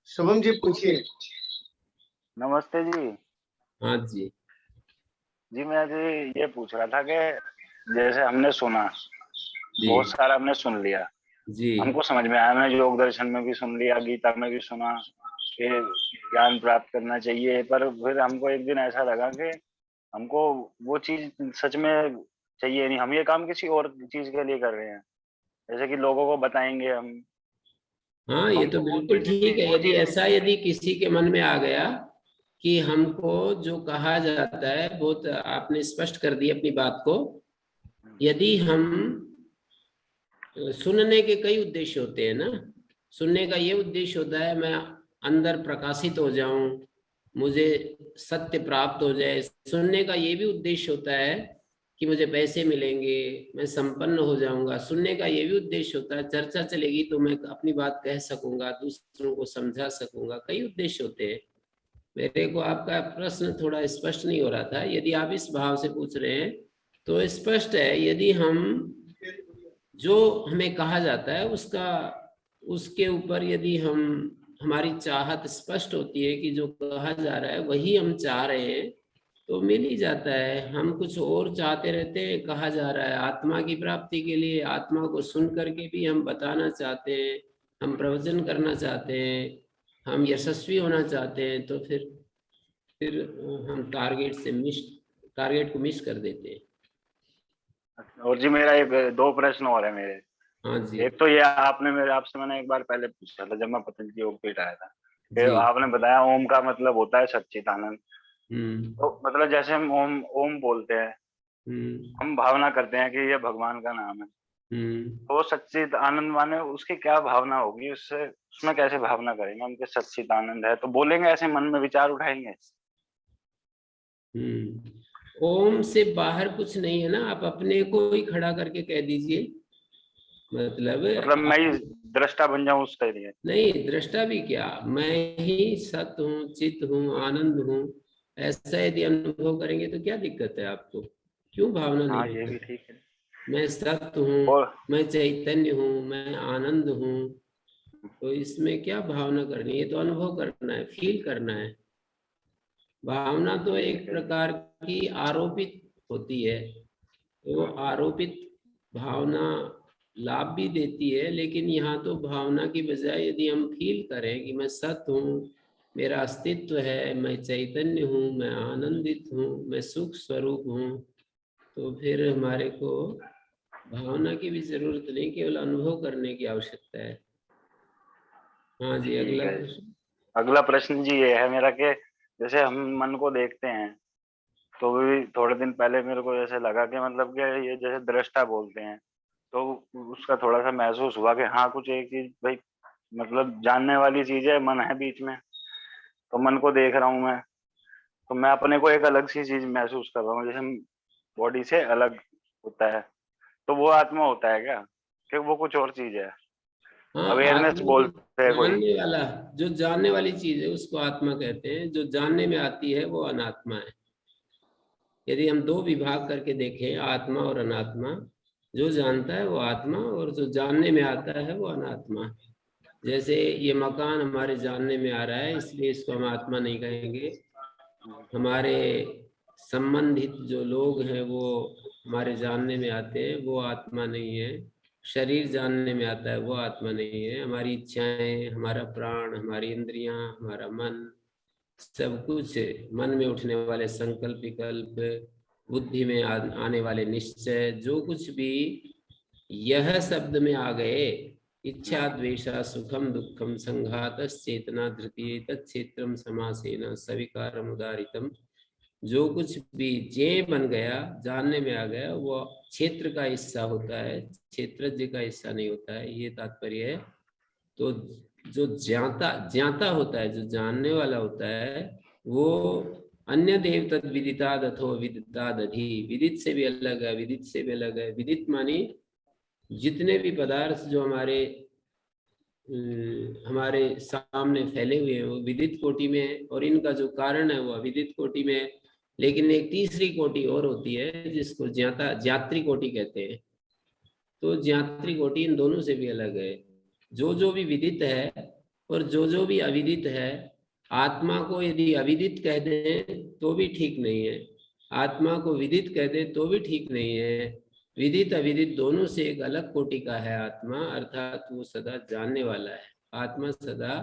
Speaker 2: शुभम जी पूछिए।
Speaker 4: नमस्ते जी।
Speaker 1: हाँ जी।
Speaker 4: जी मैं जी ये पूछ रहा था कि जैसे हमने सुना,
Speaker 1: जी
Speaker 4: बहुत सारा हमने सुन लिया,
Speaker 1: जी।
Speaker 4: हमको समझ में आया, हमने योग दर्शन में भी सुन लिया, गीता में भी सुना कि ज्ञान प्राप्त करना चाहिए, पर फिर हमको एक दिन ऐसा लगा कि हमको वो चीज सच में चाहिए नहीं, हम ये काम किसी और चीज के लिए कर रहे हैं, जैसे कि लोगों को बताएंगे हम।
Speaker 1: हाँ, ये तो
Speaker 4: हमको
Speaker 1: बिल्कुल ठीक है। यदि किसी के मन में आ गया कि हमको जो कहा जाता है, बहुत आपने स्पष्ट कर दी अपनी बात को। यदि हम सुनने के कई उद्देश्य होते हैं ना। सुनने का ये उद्देश्य होता है मैं अंदर प्रकाशित हो जाऊं, मुझे सत्य प्राप्त हो जाए। सुनने का ये भी उद्देश्य होता है कि मुझे पैसे मिलेंगे, मैं संपन्न हो जाऊंगा। सुनने का ये भी उद्देश्य होता है चर्चा चलेगी तो मैं अपनी बात कह सकूंगा, दूसरों को समझा सकूंगा। कई उद्देश्य होते हैं। मेरे को आपका प्रश्न थोड़ा स्पष्ट नहीं हो रहा था। यदि आप इस भाव से पूछ रहे हैं तो स्पष्ट है। यदि हम जो हमें कहा जाता है उसके ऊपर यदि हमारी चाहत स्पष्ट होती है कि जो कहा जा रहा है वही हम चाह रहे हैं, तो मिल ही जाता है। हम कुछ और चाहते रहते हैं, कहा जा रहा है आत्मा की प्राप्ति के लिए, आत्मा को सुन करके भी हम बताना चाहते हैं, हम प्रवचन करना चाहते हैं, हम यशस्वी होना चाहते हैं, तो फिर हम टारगेट को मिस कर देते हैं।
Speaker 4: और जी मेरा एक 2 प्रश्न और है मेरे।
Speaker 1: हाँ जी।
Speaker 4: एक तो ये आपसे मैंने एक बार पहले पूछा था जब मैं पतंजलि योग पीठ आया था,
Speaker 1: जी।
Speaker 4: आपने बताया ओम का मतलब होता है सच्चिदानंद।
Speaker 1: हम्म।
Speaker 4: तो मतलब जैसे हम ओम ओम बोलते हैं,
Speaker 1: हम्म।
Speaker 4: हम भावना करते हैं कि ये भगवान का नाम है,
Speaker 1: हम्म।
Speaker 4: तो सच्चिद आनंद माने उसकी क्या भावना होगी, उसमें कैसे भावना करेंगे हम कि सच्चिद आनंद है, तो बोलेंगे ऐसे मन में विचार उठाएंगे?
Speaker 1: ओम से बाहर कुछ नहीं है ना, आप अपने को ही खड़ा करके कह दीजिए। मतलब
Speaker 4: मैं ही दृष्टा बन जाऊं उसके लिए?
Speaker 1: नहीं, दृष्टा भी क्या, मैं ही सत हूँ, चित हूँ, आनंद हूँ, ऐसा यदि अनुभव करेंगे तो क्या दिक्कत है आपको? क्यों भावना नहीं
Speaker 4: हाँ, ये भी
Speaker 1: करते?
Speaker 4: ठीक है।
Speaker 1: मैं सत्य हूँ,
Speaker 4: और
Speaker 1: मैं चैतन्य हूँ, मैं आनंद हूँ, तो इसमें क्या भावना करनी है? ये तो अनुभव करना है, फील करना है। भावना तो एक प्रकार की आरोपित होती है, तो आरोपित भावना लाभ भी देती है, लेकिन यहाँ तो भावना की बजाय यदि हम फील करें कि मैं सत हूँ, मेरा अस्तित्व है, मैं चैतन्य हूँ, मैं आनंदित हूँ, मैं सुख स्वरूप हूँ, तो फिर हमारे को भावना की भी जरूरत नहीं, केवल अनुभव करने की आवश्यकता है। हाँ जी,
Speaker 4: ठीक
Speaker 1: अगला
Speaker 4: है।
Speaker 1: प्रश्न।
Speaker 4: अगला प्रश्न जी ये है मेरा कि जैसे हम मन को देखते हैं, तो भी थोड़े दिन पहले मेरे को ऐसे लगा कि मतलब कि ये जैसे दृष्टा बोलते हैं, तो उसका थोड़ा सा महसूस हुआ कि हाँ कुछ एक चीज भाई मतलब जानने वाली चीज है, मन है बीच में, तो मन को देख रहा हूँ मैं, तो मैं अपने को एक अलग सी चीज महसूस कर रहा हूँ, जैसे बॉडी से अलग होता है, तो वो आत्मा होता है क्या, कि वो कुछ और चीज है?
Speaker 1: हाँ,
Speaker 4: अवेयरनेस
Speaker 1: आत्मा जो
Speaker 4: बोलते हैं कोई।
Speaker 1: जानने वाला, जो जानने वाली चीज है उसको आत्मा कहते हैं, जो जानने में आती है वो अनात्मा है। यदि हम दो विभाग करके देखें, आत्मा और अनात्मा, जो जानता है वो आत्मा और जो जानने में आता है वो अनात्मा। जैसे ये मकान हमारे जानने में आ रहा है, इसलिए इसको हम आत्मा नहीं कहेंगे। हमारे संबंधित जो लोग हैं वो हमारे जानने में आते हैं, वो आत्मा नहीं है। शरीर जानने में आता है, वो आत्मा नहीं है। हमारी इच्छाएं, हमारा प्राण, हमारी इंद्रियां, हमारा मन, सब कुछ, मन में उठने वाले संकल्प विकल्प, बुद्धि में आने वाले निश्चय, जो कुछ भी यह शब्द में आ गए, इच्छा द्वेषा सुखम दुखम संघात चेतना धृति तत्क्षेत्रम समासेन सविकारम उदारितम, जो कुछ भी जे बन गया, जानने में आ गया, वो क्षेत्र का हिस्सा होता है, क्षेत्रज्ञ का हिस्सा नहीं होता है, ये तात्पर्य है। तो जो ज्ञाता ज्ञाता होता है, जो जानने वाला होता है, वो अन्य देव तद विदिताद अथो विदिताद अधि, विदित से भी अलग है, विदित से भी अलग है। विदित मानी जितने भी पदार्थ जो हमारे सामने फैले हुए हैं वो विदित कोटि में, और इनका जो कारण है वो अविदित कोटि में। लेकिन एक तीसरी कोटि और होती है जिसको ज्ञाता ज्ञात्री कोटि कहते हैं। तो ज्ञात्री कोटि इन दोनों से भी अलग है। जो भी विदित है और जो भी अविदित है, आत्मा को यदि अविदित कह दें तो भी ठीक नहीं है, आत्मा को विदित कह दें तो भी ठीक नहीं है। विदित अविदित दोनों से एक अलग कोटि का है आत्मा, अर्थात वो सदा जानने वाला है। आत्मा सदा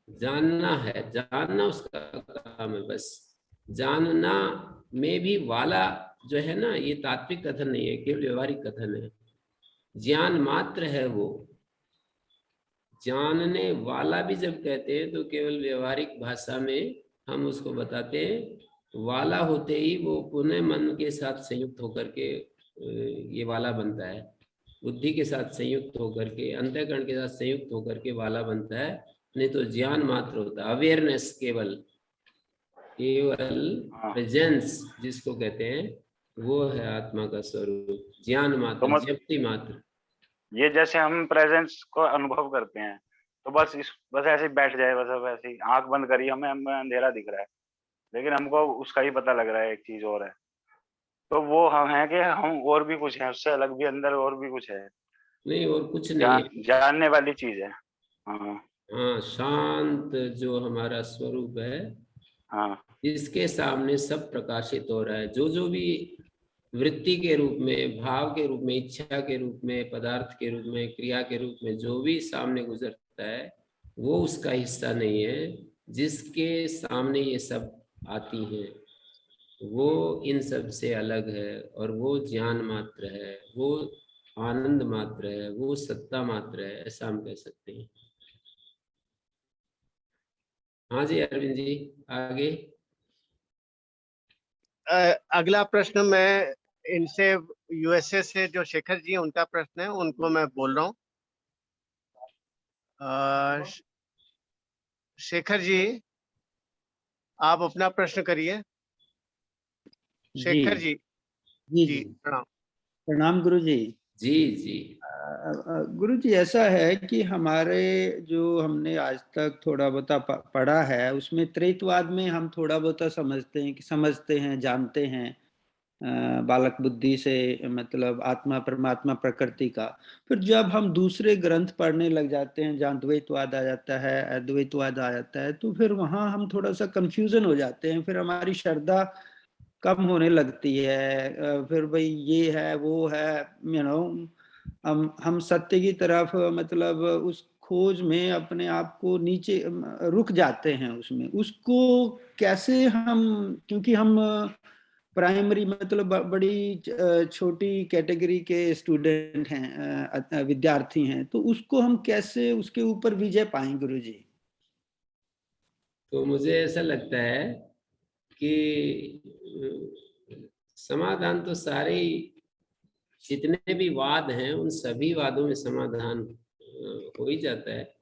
Speaker 1: जानना है, जानना उसका काम है। बस जानना में भी वाला जो है ना, ये तात्विक कथन नहीं है, केवल व्यवहारिक कथन है। ज्ञान मात्र है वो, जानने वाला भी जब कहते हैं तो केवल व्यवहारिक भाषा में हम उसको बताते हैं। वाला होते ही वो पुनः मन के साथ संयुक्त होकर के ये वाला बनता है, बुद्धि के साथ संयुक्त होकर के, अंतःकरण के साथ संयुक्त होकर के वाला बनता है। नहीं तो ज्ञान मात्र होता है, अवेयरनेस, केवल प्रेजेंस जिसको कहते हैं, वो है आत्मा का स्वरूप। ज्ञान
Speaker 4: तो
Speaker 1: मात्र, ज्ञप्ति मात्र।
Speaker 4: ये जैसे हम प्रेजेंस को अनुभव करते हैं, तो बस ऐसे ही बैठ जाए, बस अब ऐसे ही आंख बंद करी, हमें अंधेरा दिख रहा है, लेकिन हमको उसका ही पता लग रहा है एक चीज और है, तो वो हम है कि हम और भी कुछ है, उससे अलग भी अंदर और भी कुछ है,
Speaker 1: नहीं, और कुछ नहीं है।
Speaker 4: जानने वाली चीज है। हाँ।
Speaker 1: हाँ, शांत जो हमारा स्वरूप है,
Speaker 4: हाँ।
Speaker 1: इसके सामने सब प्रकाशित हो रहा है। जो भी वृत्ति के रूप में, भाव के रूप में, इच्छा के रूप में, पदार्थ के रूप में, क्रिया के रूप में जो भी सामने गुजरता है, वो उसका हिस्सा नहीं है। जिसके सामने ये सब आती हैं वो इन सब से अलग है, और वो ज्ञान मात्र है, वो आनंद मात्र है, वो सत्ता मात्र है, ऐसा हम कह सकते हैं। हाँ जी अरविंद जी, आगे।
Speaker 2: अगला प्रश्न मैं इनसे, यूएसए से जो शेखर जी हैं उनका प्रश्न है, उनको मैं बोल रहा हूँ। शेखर जी, आप अपना प्रश्न करिए। शेखर जी।
Speaker 5: जी
Speaker 2: जी
Speaker 5: जी,
Speaker 2: प्रणाम।
Speaker 5: प्रणाम गुरु जी।
Speaker 1: जी जी।
Speaker 5: गुरु जी, ऐसा है कि हमारे जो हमने आज तक थोड़ा बहुत पढ़ा है, उसमें त्रैतवाद में हम थोड़ा बहुत समझते हैं, जानते हैं बालक बुद्धि से, मतलब आत्मा परमात्मा प्रकृति का। फिर जब हम दूसरे ग्रंथ पढ़ने लग जाते हैं जहाँ द्वैतवाद आ जाता है, अद्वैतवाद आ जाता है, तो फिर वहाँ हम थोड़ा सा कंफ्यूजन हो जाते हैं। फिर हमारी श्रद्धा कम होने लगती है। फिर भाई ये है वो है, हम सत्य की तरफ मतलब उस खोज में अपने आप को नीचे रुक जाते हैं उसमें। उसको कैसे हम, क्योंकि हम प्राइमरी मतलब बड़ी छोटी कैटेगरी के स्टूडेंट हैं, विद्यार्थी हैं, तो उसको हम कैसे उसके ऊपर विजय पाएं गुरुजी?
Speaker 1: तो मुझे ऐसा लगता है कि समाधान तो सारे जितने भी वाद हैं उन सभी वादों में समाधान हो ही जाता है।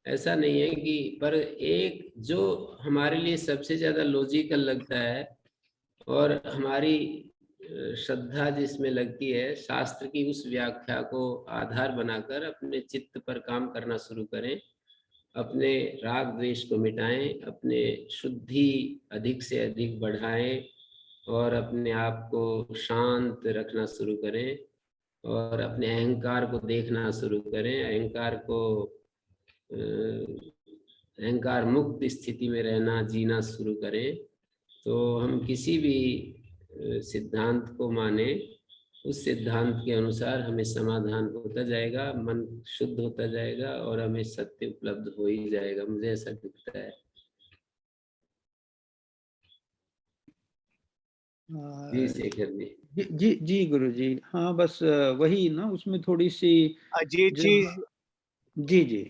Speaker 1: ऐसा नहीं है कि, पर एक जो हमारे लिए सबसे ज्यादा लॉजिकल लगता है और हमारी श्रद्धा जिसमें लगती है, शास्त्र की उस व्याख्या को आधार बनाकर अपने चित्त पर काम करना शुरू करें, अपने राग द्वेष को मिटाएं, अपने शुद्धि अधिक से अधिक बढ़ाएं और अपने आप को शांत रखना शुरू करें और अपने अहंकार को देखना शुरू करें, अहंकार मुक्त स्थिति में रहना, जीना शुरू करें, तो हम किसी भी सिद्धांत को माने, उस सिद्धांत के अनुसार हमें समाधान होता जाएगा, मन शुद्ध होता जाएगा और हमें सत्य उपलब्ध हो ही जाएगा। मुझे ऐसा दिखता है। जी शेखर जी।
Speaker 5: जी जी गुरु जी, हाँ बस वही ना, उसमें थोड़ी सी
Speaker 2: अजीत
Speaker 5: जो,
Speaker 2: जी।
Speaker 5: जी जी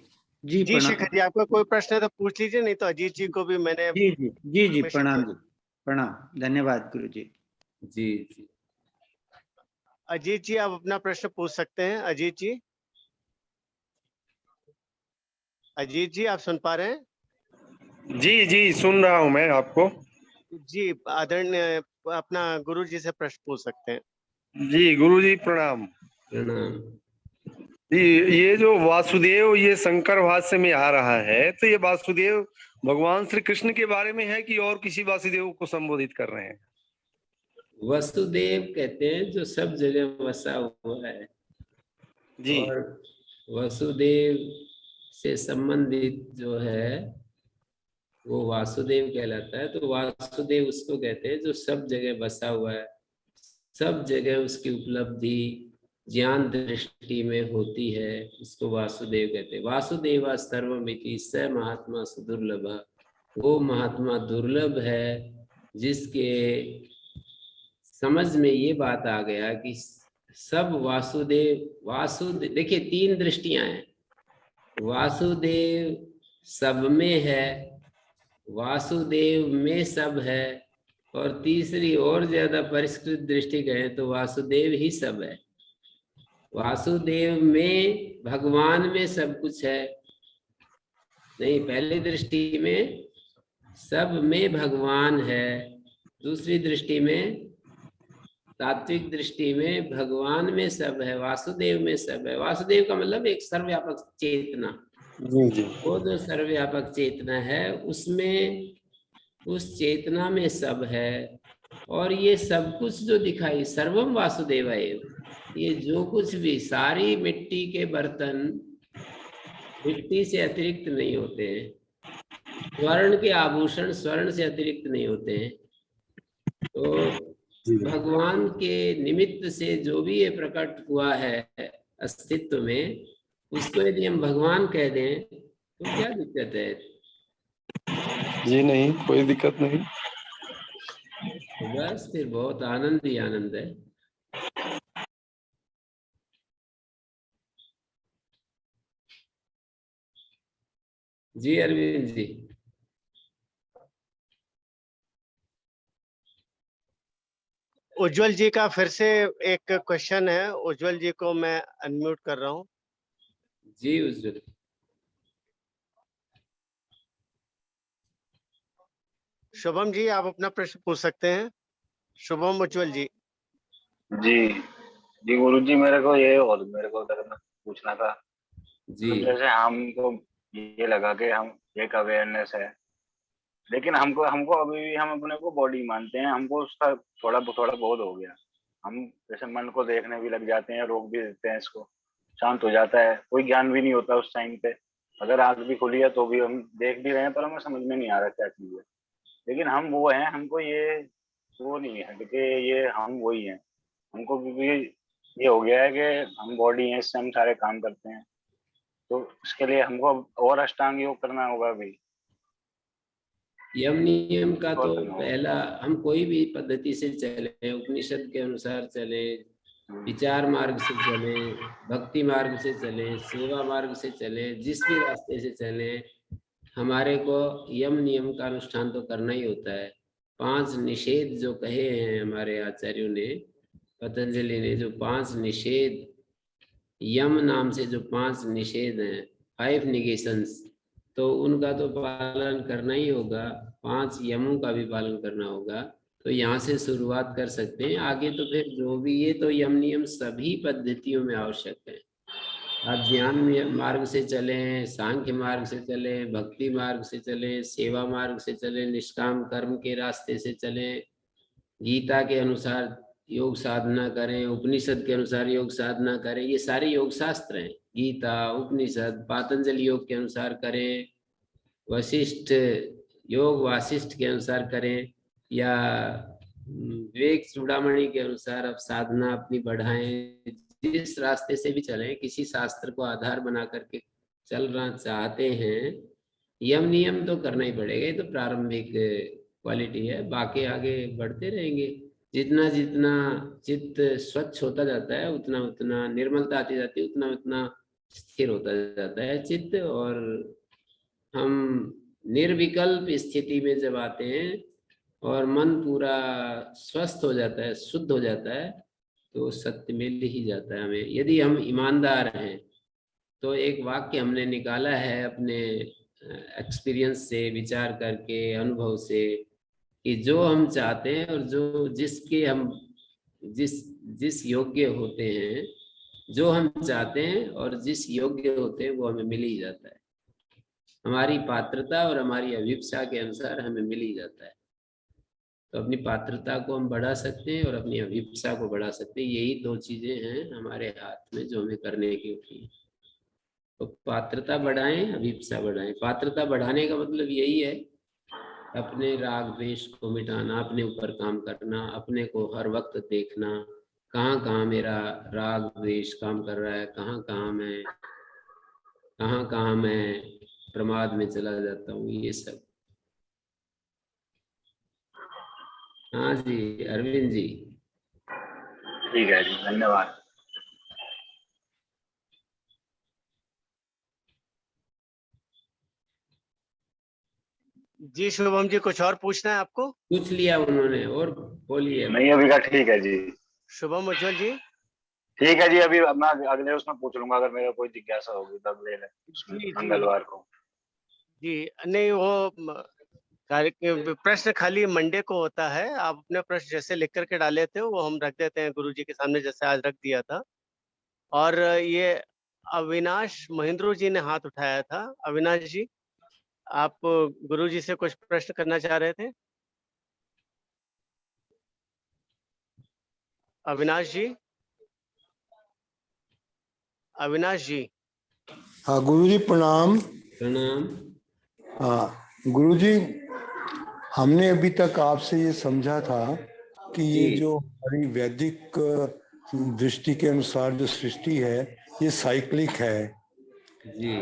Speaker 5: जी
Speaker 2: जी
Speaker 5: प्रणाम।
Speaker 2: शेखर जी, आपका कोई प्रश्न है तो पूछ लीजिए, नहीं तो अजीत जी को भी मैंने
Speaker 5: जी जी जी जी
Speaker 2: परमिशन
Speaker 5: प्रणाम
Speaker 2: दे।
Speaker 5: जी, प्रणाम, धन्यवाद गुरु जी।
Speaker 1: जी जी
Speaker 2: अजीत जी आप अपना प्रश्न पूछ सकते हैं। अजीत जी, अजीत जी आप सुन पा रहे हैं?
Speaker 6: जी जी सुन रहा हूं मैं आपको।
Speaker 2: जी आदरणीय, अपना गुरु जी से प्रश्न पूछ सकते हैं।
Speaker 6: जी गुरुजी प्रणाम।
Speaker 1: प्रणाम।
Speaker 6: जी ये जो वासुदेव ये शंकर भाष्य में आ रहा है, तो ये वासुदेव भगवान श्री कृष्ण के बारे में है कि और किसी वासुदेव को संबोधित कर रहे हैं?
Speaker 1: वसुदेव कहते हैं जो सब जगह वसा हुआ है,
Speaker 6: जी
Speaker 1: और वसुदेव से संबंधित जो है वो वासुदेव कहलाता है। तो वासुदेव उसको कहते हैं जो सब जगह बसा हुआ है, सब जगह उसकी उपलब्धि ज्ञान दृष्टि में होती है, उसको वासुदेव कहते हैं। वासुदेवा सर्वमिति स महात्मा सुदुर्लभ। वो महात्मा दुर्लभ है जिसके समझ में ये बात आ गया कि सब वासुदेव देखिए, तीन दृष्टियां हैं। वासुदेव सब में है, वासुदेव में सब है, और तीसरी और ज्यादा परिष्कृत दृष्टि कहें तो वासुदेव ही सब है। वासुदेव में भगवान में सब कुछ है। नहीं, पहली दृष्टि में सब में भगवान है, दूसरी दृष्टि में, तात्विक दृष्टि में भगवान में सब है, वासुदेव में सब है। वासुदेव का मतलब एक सर्वव्यापक चेतना।
Speaker 6: जी जी
Speaker 1: वो जो सर्वव्यापक चेतना है उसमें, उस चेतना में सब है। और ये सब कुछ जो दिखाई, सर्वम वासुदेवाय, ये जो कुछ भी, सारी मिट्टी के बर्तन मिट्टी से अतिरिक्त नहीं होते हैं, स्वर्ण के आभूषण स्वर्ण से अतिरिक्त नहीं होते हैं। तो भगवान के निमित्त से जो भी ये प्रकट हुआ है अस्तित्व में, उसको यदि हम भगवान कह दें तो क्या दिक्कत है?
Speaker 6: जी नहीं, कोई दिक्कत नहीं।
Speaker 1: तो बस फिर बहुत आनंद ही आनंद है। जी अरविंद जी।
Speaker 2: उज्जवल जी का फिर से एक क्वेश्चन है। उज्जवल जी को मैं अनम्यूट कर रहा हूँ।
Speaker 1: जी उज्जवल।
Speaker 2: शुभम जी आप अपना प्रश्न पूछ सकते हैं। शुभम उज्जवल जी।
Speaker 4: जी जी गुरु जी, मेरे को पूछना था।
Speaker 1: जी
Speaker 4: मतलब जैसे हमको ये लगा कि हम एक अवेयरनेस है, लेकिन हमको हमको अभी भी हम अपने को बॉडी मानते हैं। हमको उसका थोड़ा थोड़ा बहुत हो गया। हम जैसे मन को देखने भी लग जाते हैं, रोक भी देते हैं इसको, शांत हो जाता है, कोई ज्ञान भी नहीं होता उस टाइम पे। अगर आंख भी खुली है तो भी हम देख भी रहे हैं, पर हमें समझ में नहीं आ रहा क्या चीज है। लेकिन हम वो हैं, हमको ये वो नहीं है कि ये हम वही हैं। हमको क्योंकि ये हो गया है कि हम बॉडी हैं, इससे हम सारे काम करते हैं, तो इसके लिए हमको और अष्टांग योग करना होगा अभी।
Speaker 1: यम नियम का
Speaker 4: और
Speaker 1: तो
Speaker 4: करना होगा।
Speaker 1: पहला, हम कोई भी पद्धति से चले, उपनिषद के अनुसार चले, विचार मार्ग से चले, भक्ति मार्ग से चले, सेवा मार्ग से चले, जिस भी रास्ते से चले, हमारे को यम नियम का अनुष्ठान तो करना ही होता है। 5 निषेध जो कहे हैं हमारे आचार्यों ने, पतंजलि ने, जो 5 निषेध, यम नाम से जो 5 निषेध हैं, 5 निगेशंस, तो उनका तो पालन करना ही होगा। 5 यमों का भी पालन करना होगा। तो यहाँ से शुरुआत कर सकते हैं, आगे तो फिर जो भी, ये तो यम नियम सभी पद्धतियों में आवश्यक है। आप ज्ञान मार्ग से चलें, सांख्य मार्ग से चलें, भक्ति मार्ग से चलें, सेवा मार्ग से चलें, निष्काम कर्म के रास्ते से चलें, गीता के अनुसार योग साधना करें, उपनिषद के अनुसार योग साधना करें, ये सारे योग शास्त्र हैं। गीता, उपनिषद, पातंजलि योग के अनुसार करें, वशिष्ठ योग वासिष्ठ के अनुसार करें, या विवेक चूड़ामणि के अनुसार अब साधना अपनी बढ़ाएं। जिस रास्ते से भी चलें, किसी शास्त्र को आधार बना करके चलना चाहते हैं, यम नियम तो करना ही पड़ेगा। ये तो प्रारंभिक क्वालिटी है, बाकी आगे बढ़ते रहेंगे। जितना जितना चित्त स्वच्छ होता जाता है, उतना उतना निर्मलता आती जाती है, उतना उतना स्थिर होता जाता है चित्त, और हम निर्विकल्प स्थिति में जब आते हैं और मन पूरा स्वस्थ हो जाता है, शुद्ध हो जाता है, तो सत्य मिल ही जाता है हमें। यदि हम ईमानदार हैं तो एक वाक्य हमने निकाला है अपने एक्सपीरियंस से, विचार करके, अनुभव से, कि जो हम चाहते हैं और जो जिसके हम जिस योग्य होते हैं, जो हम चाहते हैं और जिस योग्य होते हैं, वो हमें मिल ही जाता है। हमारी पात्रता और हमारी अभिप्सा के अनुसार हमें मिल ही जाता है। तो अपनी पात्रता को हम बढ़ा सकते हैं और अपनी अभिप्सा को बढ़ा सकते हैं। यही 2 चीजें हैं हमारे हाथ में जो हमें करने की होती है। तो पात्रता बढ़ाएं, अभिप्सा बढ़ाएं। पात्रता बढ़ाने का मतलब यही है, अपने राग द्वेष को मिटाना, अपने ऊपर काम करना, अपने को हर वक्त देखना, कहाँ कहाँ मेरा राग द्वेष काम कर रहा है, कहाँ कहाँ मैं प्रमाद में चला जाता हूँ, ये सब। हाँ जी अरविंद जी।
Speaker 4: ठीक है जी, धन्यवाद।
Speaker 2: जी शुभम जी, कुछ और पूछना है आपको?
Speaker 1: पूछ लिया उन्होंने, और बोलिए।
Speaker 4: नहीं अभी का ठीक है जी।
Speaker 2: शुभम उज्जवल जी,
Speaker 4: ठीक है जी, अभी मैं अगले उसमें पूछ लूंगा, अगर मेरा कोई जिज्ञासा होगी तब ले लें उसमें,
Speaker 2: जी
Speaker 4: मंगलवार को।
Speaker 2: जी नहीं, वो प्रश्न खाली मंडे को होता है। आप अपने प्रश्न जैसे लिख करके डाले थे वो हम रख देते हैं गुरुजी के सामने, जैसे आज रख दिया था। और ये अविनाश महेंद्र जी ने हाथ उठाया था। अविनाश जी, आप गुरुजी से कुछ प्रश्न करना चाह रहे थे? अविनाश जी, अविनाश जी।
Speaker 7: हाँ गुरुजी प्रणाम।
Speaker 1: प्रणाम।
Speaker 7: हाँ गुरुजी, हमने अभी तक आपसे ये समझा था कि ये जो हमारी वैदिक दृष्टि के अनुसार जो सृष्टि है ये साइक्लिक है
Speaker 1: जी।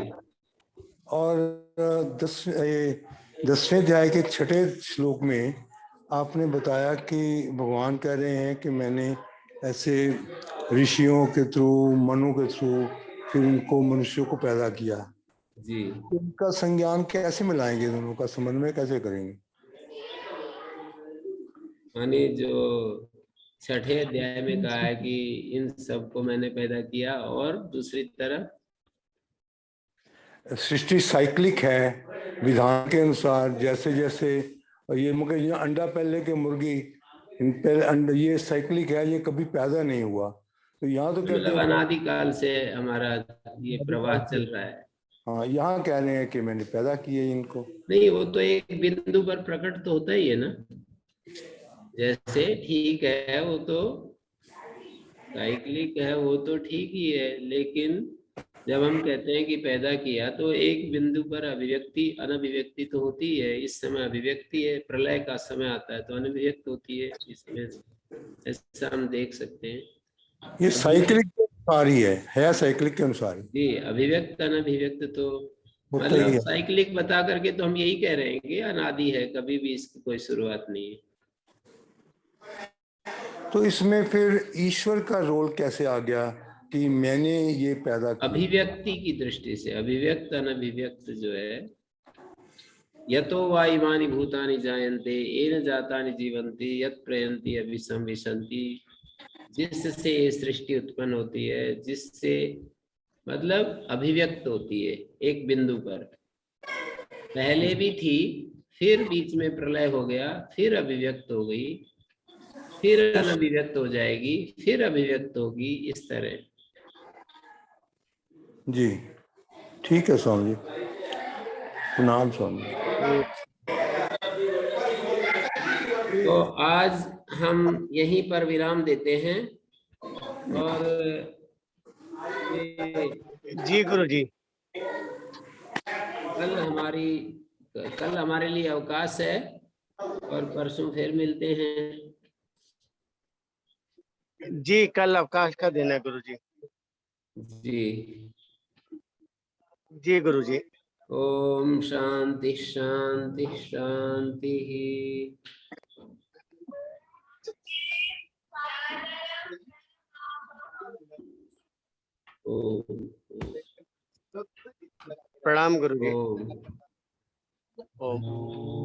Speaker 7: और 10वें अध्याय के 6ठे श्लोक में आपने बताया कि भगवान कह रहे हैं कि मैंने ऐसे ऋषियों के थ्रू, मनु के थ्रू फिर उनको मनुष्यों को पैदा किया
Speaker 1: जी।
Speaker 7: उनका संज्ञान कैसे मिलाएंगे, दोनों का समन्वय कैसे करेंगे?
Speaker 1: माने जो 6ठे अध्याय में कहा है कि इन सबको मैंने पैदा किया, और दूसरी तरफ
Speaker 7: सृष्टि साइक्लिक है विधान के अनुसार, जैसे जैसे ये मुझे ये अंडा पहले के मुर्गी, ये साइक्लिक है, ये कभी पैदा नहीं हुआ। तो यहाँ तो कहते
Speaker 1: मतलब
Speaker 7: हैं
Speaker 1: अनादिकाल से हमारा ये प्रवाह चल रहा है।
Speaker 7: हाँ, यहाँ कह रहे हैं कि मैंने पैदा किए इनको।
Speaker 1: नहीं, वो तो एक बिंदु पर प्रकट तो होता ही है ना। जैसे ठीक है, वो तो साइक्लिक है, वो तो ठीक ही है, लेकिन जब हम कहते हैं कि पैदा किया तो एक बिंदु पर अभिव्यक्ति अनभिव्यक्ति तो होती ही है। इस समय अभिव्यक्ति है, प्रलय का समय आता है तो अनभिव्यक्त होती है। इसमें ऐसा हम देख सकते हैं।
Speaker 7: ये साइक्लिक के अनुसार ही है साइक्लिक के अनुसार ही
Speaker 1: जी, अभिव्यक्त अनभिव्यक्त तो
Speaker 7: होता ही
Speaker 1: मतलब
Speaker 7: है।
Speaker 1: साइक्लिक बता करके तो हम यही कह रहे हैं कि अनादि है, कभी भी इसकी कोई शुरुआत नहीं है।
Speaker 7: तो इसमें फिर ईश्वर का रोल कैसे आ गया कि मैंने ये पैदा किया?
Speaker 1: अभिव्यक्ति की दृष्टि से अभिव्यक्त अनभिव्यक्त जो है, यतो वा इमानि भूतानि जायन्ते येन जातानि जीवन्ति यत् प्रयन्ति अभिसंविशन्ति, जिससे ये सृष्टि उत्पन्न होती है, जिससे मतलब अभिव्यक्त होती है एक बिंदु पर। पहले भी थी, फिर बीच में प्रलय हो गया, फिर अभिव्यक्त हो गई, फिर अनभिव्यक्त हो जाएगी, फिर अभिव्यक्त होगी, इस तरह।
Speaker 7: जी ठीक है स्वामी जी, प्रणाम स्वामी जी।
Speaker 1: तो आज हम यहीं पर विराम देते हैं और
Speaker 2: जी गुरुजी।
Speaker 1: कल हमारे लिए अवकाश है और परसों फिर मिलते हैं।
Speaker 2: जी कल अवकाश का दिन है गुरुजी।
Speaker 1: जी
Speaker 2: जी गुरुजी।
Speaker 1: ओम शांति शांति शांति। ओम
Speaker 2: प्रणाम गुरुजी।
Speaker 1: ओम।
Speaker 2: ओम।